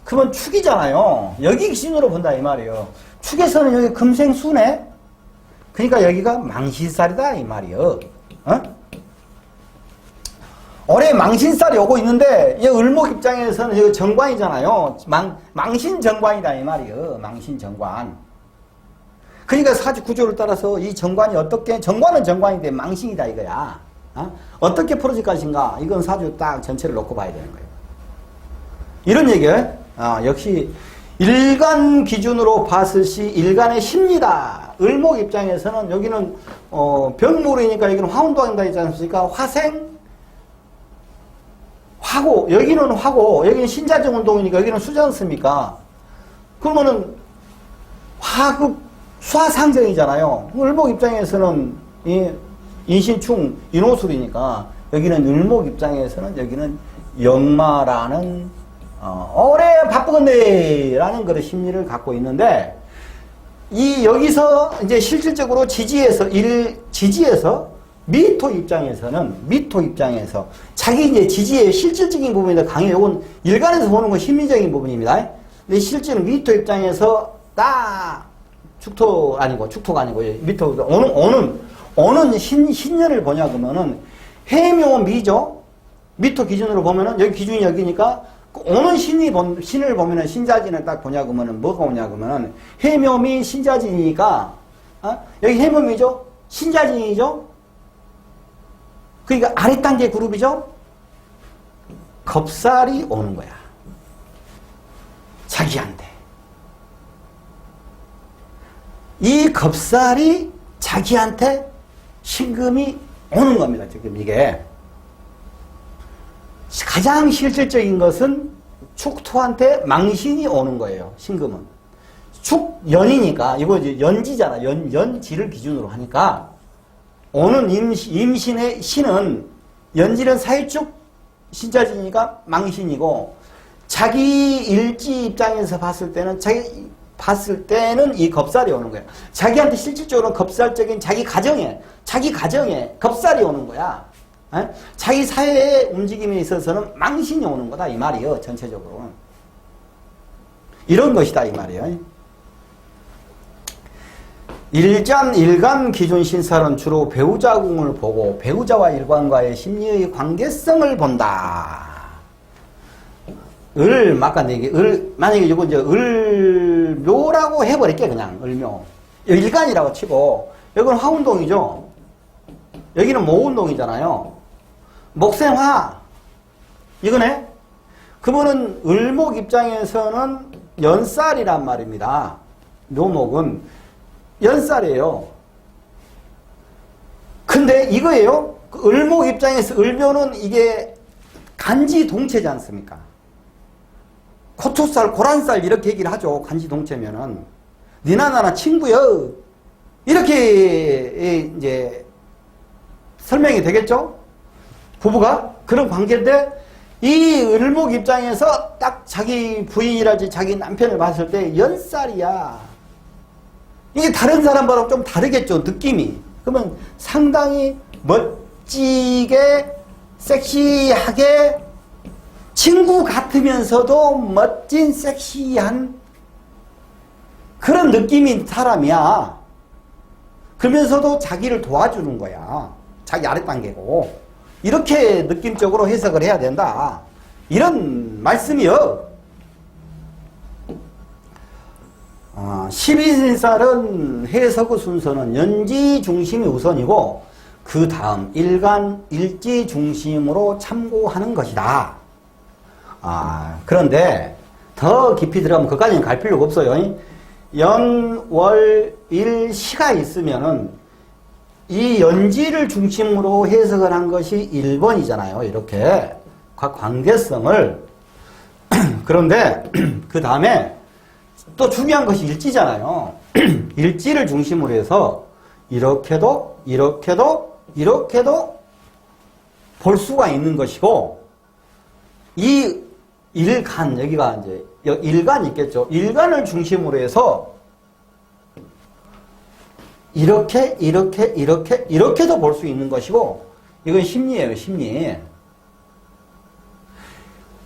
그러면 축이잖아요. 여기 기준으로 본다 이 말이에요. 축에서는 여기 금생수네. 그러니까 여기가 망신살이다 이 말이에요. 올해 망신살이 오고 있는데 이 을목 입장에서는 여기 정관이잖아요. 망신 정관이다 이 말이에요. 망신 정관. 그러니까 사주 구조를 따라서 이 정관이 어떻게, 정관은 정관인데 망신이다 이거야. 어떻게 풀어질 것인가? 이건 사주 딱 전체를 놓고 봐야 되는 거예요. 이런 얘기예요. 역시 일간 기준으로 봤을 시 일간의 심리다. 을목 입장에서는 여기는 병물이니까 여기는 화운동한다 있지 않습니까? 화생, 화고, 여기는 화고, 여기는 신자정 운동이니까 여기는 수지 않습니까? 그러면은 화급 수화상정이잖아요. 을목 입장에서는 인신충 인호술이니까 여기는 을목 입장에서는 여기는 역마라는 오래 바쁘건데 라는 그런 심리를 갖고 있는데, 여기서 이제 실질적으로 지지에서 미토 입장에서 자기 이제 지지의 실질적인 부분이 더 강해요. 이건 일간에서 보는 건 심리적인 부분입니다. 근데 실제는 미토 입장에서 축토가 아니고 미토 오는 신년을 보냐 그러면은 해묘미죠. 미토 기준으로 보면은 여기 기준이 여기니까 오는 신을 보면은 신자진을 딱 보냐 그러면은 뭐가 오냐 그러면은 해묘미 신자진이니까 여기 해묘미죠. 신자진이죠. 그러니까 아래 단계 그룹이죠. 겁살이 오는 거야. 자기한테. 이 겁살이 자기한테 신금이 오는 겁니다. 지금 이게. 가장 실질적인 것은 축토한테 망신이 오는 거예요. 신금은. 축연이니까, 이거 이제 연지잖아. 연지를 기준으로 하니까, 오는 임신의 신은, 연지는 사회축 신자지니까 망신이고, 자기 일지 입장에서 봤을 때는 이 겁살이 오는 거예요. 자기한테 실질적으로 겁살적인 자기 가정에 겁살이 오는 거야. 자기 사회의 움직임에 있어서는 망신이 오는 거다 이 말이에요. 전체적으로 이런 것이다 이 말이에요. 일간 기준 신살은 주로 배우자궁을 보고 배우자와 일관과의 심리의 관계성을 본다. 만약에 이거 이제 을묘라고 해버릴게, 그냥, 을묘. 일간이라고 치고, 여기는 화운동이죠. 여기는 모운동이잖아요. 목생화. 이거네? 그러면은 을목 입장에서는 연살이란 말입니다. 묘목은 연살이에요. 근데 이거예요. 을목 입장에서 을묘는 이게 간지동체지 않습니까? 고초살, 고란살 이렇게 얘기를 하죠. 간지동체면은 니나 나나 친구여 이렇게 이제 설명이 되겠죠. 부부가 그런 관계인데 이 을목 입장에서 딱 자기 부인이랄지 자기 남편을 봤을 때 연살이야. 이게 다른 사람보다 좀 다르겠죠. 느낌이. 그러면 상당히 멋지게 섹시하게 친구 같으면서도 멋진 섹시한 그런 느낌인 사람이야. 그러면서도 자기를 도와주는 거야. 자기 아랫단계고. 이렇게 느낌적으로 해석을 해야 된다. 이런 말씀이요. 12신살은 해석의 순서는 연지 중심이 우선이고 그 다음 일간 일지 중심으로 참고하는 것이다. 그런데 더 깊이 들어가면 그까지는 갈 필요가 없어요. 연, 월, 일, 시가 있으면은 이 연지를 중심으로 해석을 한 것이 1번이잖아요. 이렇게 각 관계성을. 그런데 그 다음에 또 중요한 것이 일지잖아요. 일지를 중심으로 해서 이렇게도 볼 수가 있는 것이고, 이 일간, 여기가 이제 일간이 있겠죠. 일간을 중심으로 해서 이렇게도 볼 수 있는 것이고, 이건 심리예요, 심리.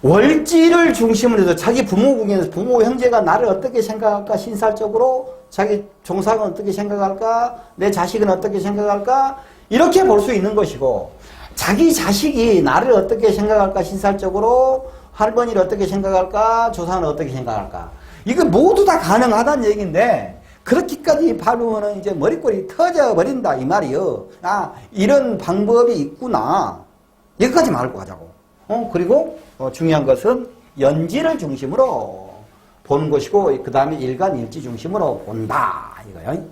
월지를 중심으로 해서 자기 부모궁에서 부모 형제가 나를 어떻게 생각할까, 신살적으로 자기 종사는 어떻게 생각할까, 내 자식은 어떻게 생각할까, 이렇게 볼 수 있는 것이고, 자기 자식이 나를 어떻게 생각할까, 신살적으로 할머니를 어떻게 생각할까, 조상을 어떻게 생각할까, 이거 모두 다 가능하다는 얘기인데, 그렇게까지 밟으면 이제 머리꼬리 터져버린다 이 말이요. 아, 이런 방법이 있구나. 여기까지만 알고 가자고. 그리고 중요한 것은 연지를 중심으로 보는 것이고, 그 다음에 일간일지 중심으로 본다 이거요.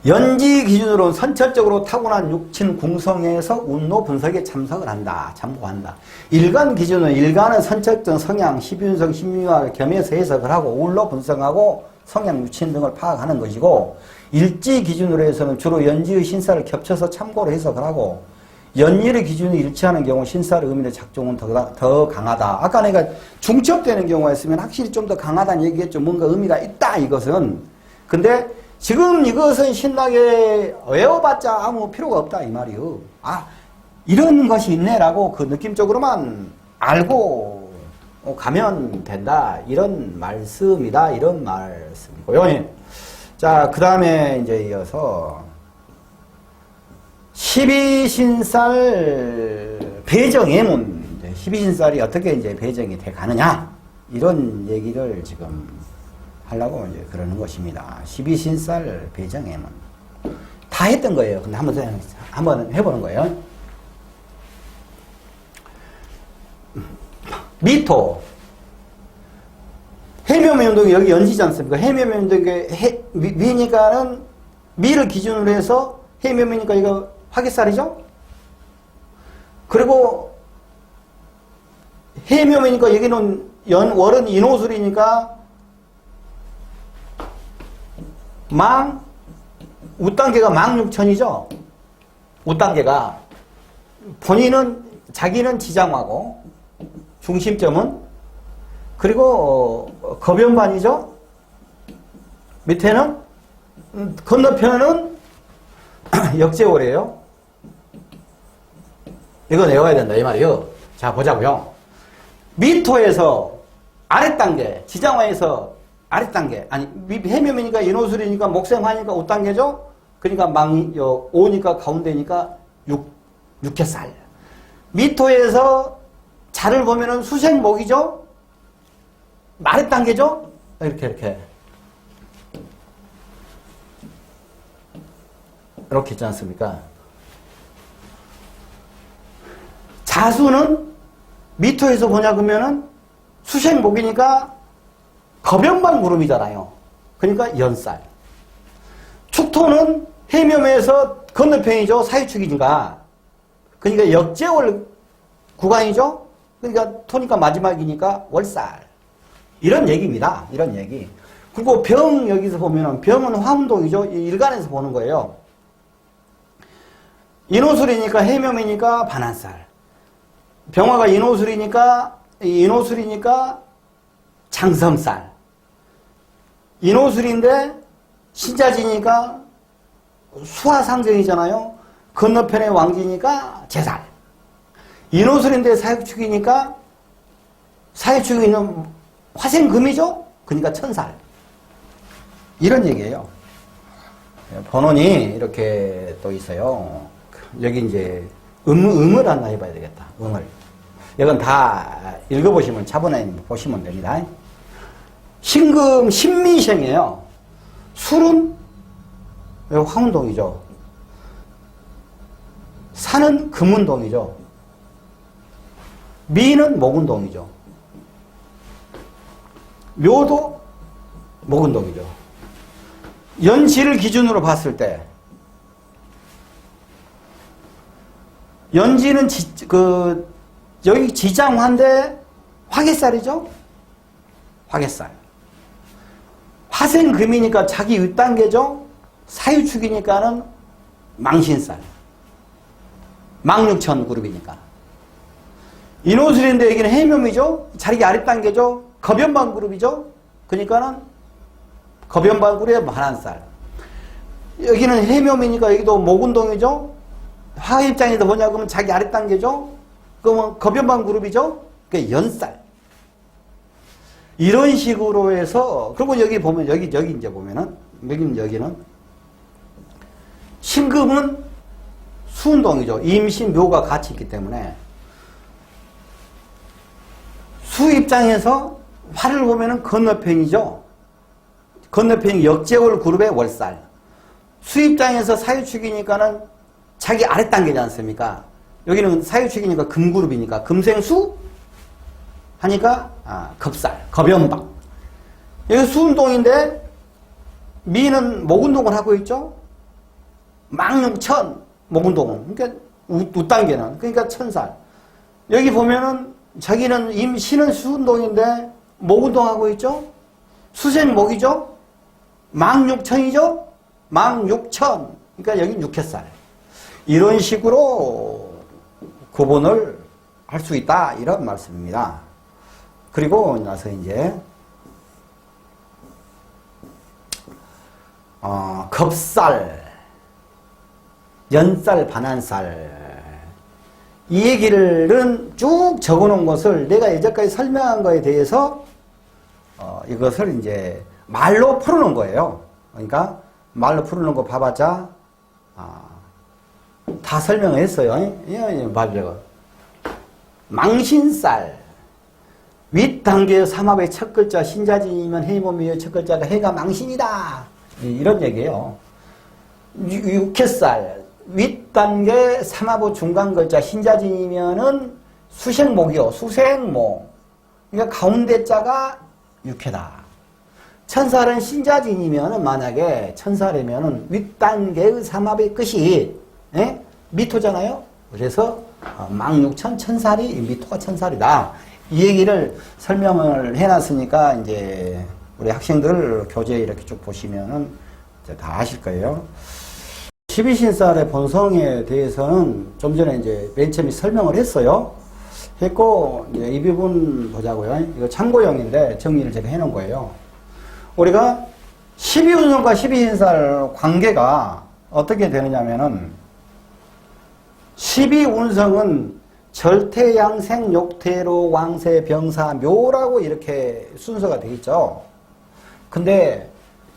연지 기준으로 선천적으로 타고난 육친 궁성에서 운로 분석에 참석을 한다. 참고한다. 일간 기준은 일간의 선천적 성향, 12운성, 16화 겸해서 해석을 하고 운로 분석하고 성향, 유친 등을 파악하는 것이고, 일지 기준으로 해서는 주로 연지의 신사를 겹쳐서 참고로 해석을 하고, 연일의 기준이 일치하는 경우 신사의 의미의 작용은 더 강하다. 아까 내가 중첩되는 경우가 있으면 확실히 좀 더 강하다는 얘기했죠. 뭔가 의미가 있다 이것은. 근데 지금 이것은 신나게 외워봤자 아무 필요가 없다 이 말이요. 아, 이런 것이 있네라고 그 느낌적으로만 알고 가면 된다. 이런 말씀이다. 이런 말씀이고요. 자, 그 다음에 이제 이어서 12신살 배정예문. 12신살이 어떻게 이제 배정이 돼 가느냐. 이런 얘기를 지금 하려고 이제 그러는 것입니다. 12신살 배정예문. 다 했던 거예요. 근데 한번 해보는 거예요. 미토. 해묘면동이 여기 연지지 않습니까? 해묘면동이 미니까는 미를 기준으로 해서 해묘면이니까 이거 화개살이죠? 그리고 해묘면이니까 여기는 월은 인호술이니까 우단계가 망육천이죠? 우단계가 자기는 지장화고 중심점은 그리고 거변반이죠? 밑에는 건너편은 역제월이에요. 이거 외워야 된다 이 말이요. 자, 보자고요. 미토에서 아랫단계, 지장화에서 아랫단계, 아니 해묘면이니까 인호술이니까 목생화니까 5단계죠? 그러니까 5니까 가운데니까 6개살. 미토에서 자를 보면은 수생목이죠? 아랫단계죠? 이렇게 있지 않습니까? 자수는 미토에서 보냐 그러면은 수생목이니까 거변반 구름이잖아요. 그러니까 연살. 축토는 해묘면에서 건너편이죠. 사유축이니까. 그러니까 역제월 구간이죠. 그러니까 토니까 마지막이니까 월살. 이런 얘기입니다. 이런 얘기. 그리고 병 여기서 보면은 병은 화운동이죠. 일간에서 보는 거예요. 인호술이니까 해묘면이니까 반한살. 병화가 인호술이니까 장성살. 인호술인데 신자지니까 수화상정이잖아요. 건너편의 왕지니까 제살. 인호술인데 사육축이니까 사육축이 있는 화생금이죠. 그러니까 천살. 이런 얘기예요. 번호니 이렇게 또 있어요. 여기 이제 음을 하나 해봐야 되겠다. 음을. 이건 다 읽어보시면 차분히 보시면 됩니다. 신금 신미생이에요. 술은 황운동이죠. 산은 금운동이죠. 미는 목운동이죠. 묘도 목운동이죠. 연지를 기준으로 봤을 때 연지는 여기 지장화인데 화개살이죠? 화개살. 화생금이니까 자기 윗단계죠? 사유축이니까는 망신살. 망육천 그룹이니까. 인호술인데 여기는 해묘미죠? 자기 아랫단계죠? 거변반 그룹이죠? 그러니까는 거변반 그룹의 반한살. 여기는 해묘미니까 여기도 목운동이죠? 화 입장에서 보냐 그러면 자기 아랫단계죠? 그러면 거변반 그룹이죠? 그게 연살. 이런 식으로 해서, 그리고 여기 보면, 여기 이제 보면은, 여기는, 신금은 수운동이죠. 임신, 묘가 같이 있기 때문에, 수 입장에서 화를 보면은 건너편이죠. 건너편 역제월 그룹의 월살. 수입장에서 사유축이니까는 자기 아랫단계지 않습니까? 여기는 사유축이니까 금그룹이니까 금생수 하니까 겁살, 겁연박. 여기 수운동인데 미는 목운동을 하고 있죠. 망육천 목운동은 그러니까 우단계는 그러니까 천살. 여기 보면은 자기는 신은 수운동인데 목운동하고 있죠. 수생목이죠. 망육천이죠. 망육천. 그러니까 여기 육해살. 이런 식으로 구분을 할 수 있다 이런 말씀입니다. 그리고 나서 이제 겁살, 연살, 반한살 이 얘기를 쭉 적어놓은 것을 내가 예전까지 설명한 거에 대해서 이것을 이제 말로 풀어놓은 거예요. 그러니까 말로 풀어놓은 거 봐봤자 다 설명을 했어요. 말로 망신살 윗단계 삼합의 첫 글자 신자진이면 해몸이요 첫 글자가 해가 망신이다 이런 얘기예요. 육해살 윗단계 삼합의 중간 글자 신자진이면은 수생목이요 수생목 그러니까 가운데 자가 육해다. 천살은 신자진이면은 만약에 천살이면은 윗단계의 삼합의 끝이 미토잖아요. 그래서 망육천 천살이 미토가 천살이다. 이 얘기를 설명을 해놨으니까 이제 우리 학생들 교재 이렇게 쭉 보시면은 이제 다 아실 거예요. 12신살의 본성에 대해서는 좀 전에 이제 맨 처음에 설명을 했어요. 했고 이제 이 부분 보자고요. 이거 참고용인데 정리를 제가 해놓은 거예요. 우리가 12운성과 12신살 관계가 어떻게 되느냐면은 12운성은 절태양생 욕태로 왕세 병사 묘라고 이렇게 순서가 되어 있죠. 근데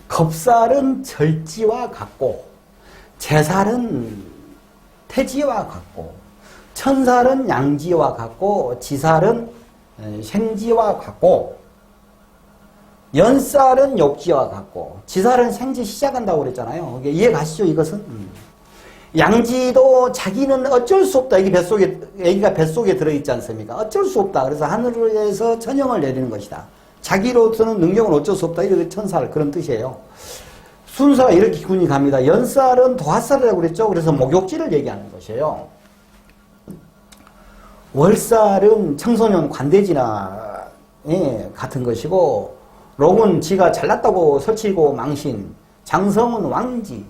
겁살은 절지와 같고 재살은 태지와 같고 천살은 양지와 같고 지살은 생지와 같고 연살은 욕지와 같고 지살은 생지 시작한다고 그랬잖아요. 이해 가시죠 이것은? 양지도 자기는 어쩔 수 없다. 애기가 뱃속에 들어있지 않습니까? 어쩔 수 없다. 그래서 하늘에서 천영을 내리는 것이다. 자기로서는 능력은 어쩔 수 없다. 이렇게 천살 그런 뜻이에요. 순서가 이렇게 기분이 갑니다. 연살은 도화살이라고 그랬죠. 그래서 목욕지를 얘기하는 것이에요. 월살은 청소년 관대지나 같은 것이고 록은 지가 잘났다고 설치고 망신, 장성은 왕지,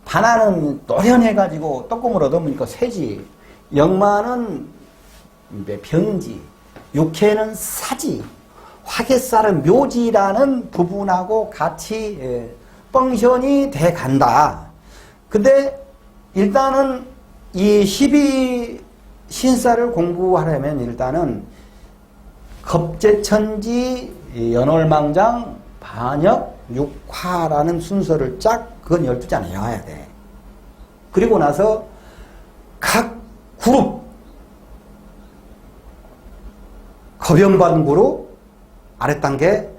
반하는 노련해가지고 떡국을 얻어먹으니까 쇠지, 영마는 병지, 육해는 사지, 화개살은 묘지라는 부분하고 같이 펑션이 돼 간다. 근데 일단은 이 12신살을 공부하려면 일단은 겁재천지, 연월망장, 반역, 육화라는 순서를 그건 12자는 외워야 돼. 그리고 나서 각 그룹, 겁연반 그룹, 아랫단계,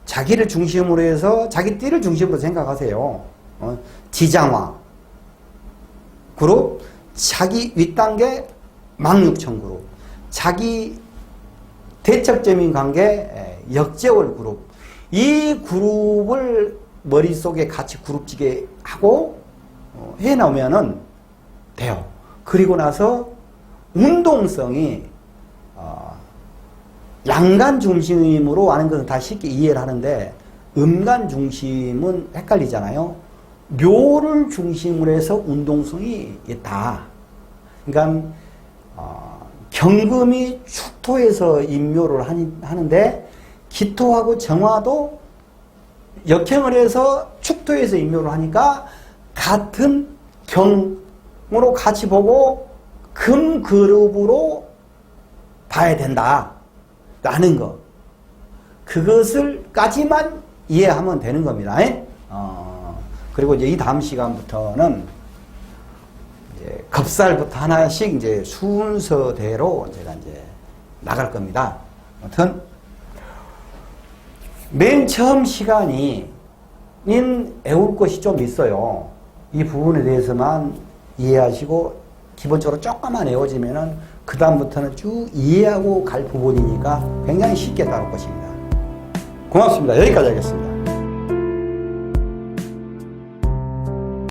자기를 중심으로 해서 자기 띠를 중심으로 생각하세요. 지장화 그룹, 자기 윗단계 망육천 그룹, 자기 대척점인 관계 역제월 그룹. 이 그룹을 머릿속에 같이 그룹지게 하고 해놓으면은 돼요. 그리고 나서 운동성이 양간 중심으로 하는 것은 다 쉽게 이해를 하는데 음간 중심은 헷갈리잖아요. 묘를 중심으로 해서 운동성이 있다. 그러니까 경금이 축토에서 인묘를 하는데 기토하고 정화도 역행을 해서 축토에서 인묘를 하니까 같은 경으로 같이 보고 금 그룹으로 봐야 된다 라는 거, 그것을까지만 이해하면 되는 겁니다. 그리고 이제 이 다음 시간부터는 이제 겁살부터 하나씩 이제 순서대로 제가 이제 나갈 겁니다. 아무튼 맨 처음 시간이 애울 것이 좀 있어요. 이 부분에 대해서만 이해하시고 기본적으로 조금만 외워지면은 그 다음부터는 쭉 이해하고 갈 부분이니까 굉장히 쉽게 다룰 것입니다. 고맙습니다. 여기까지 하겠습니다.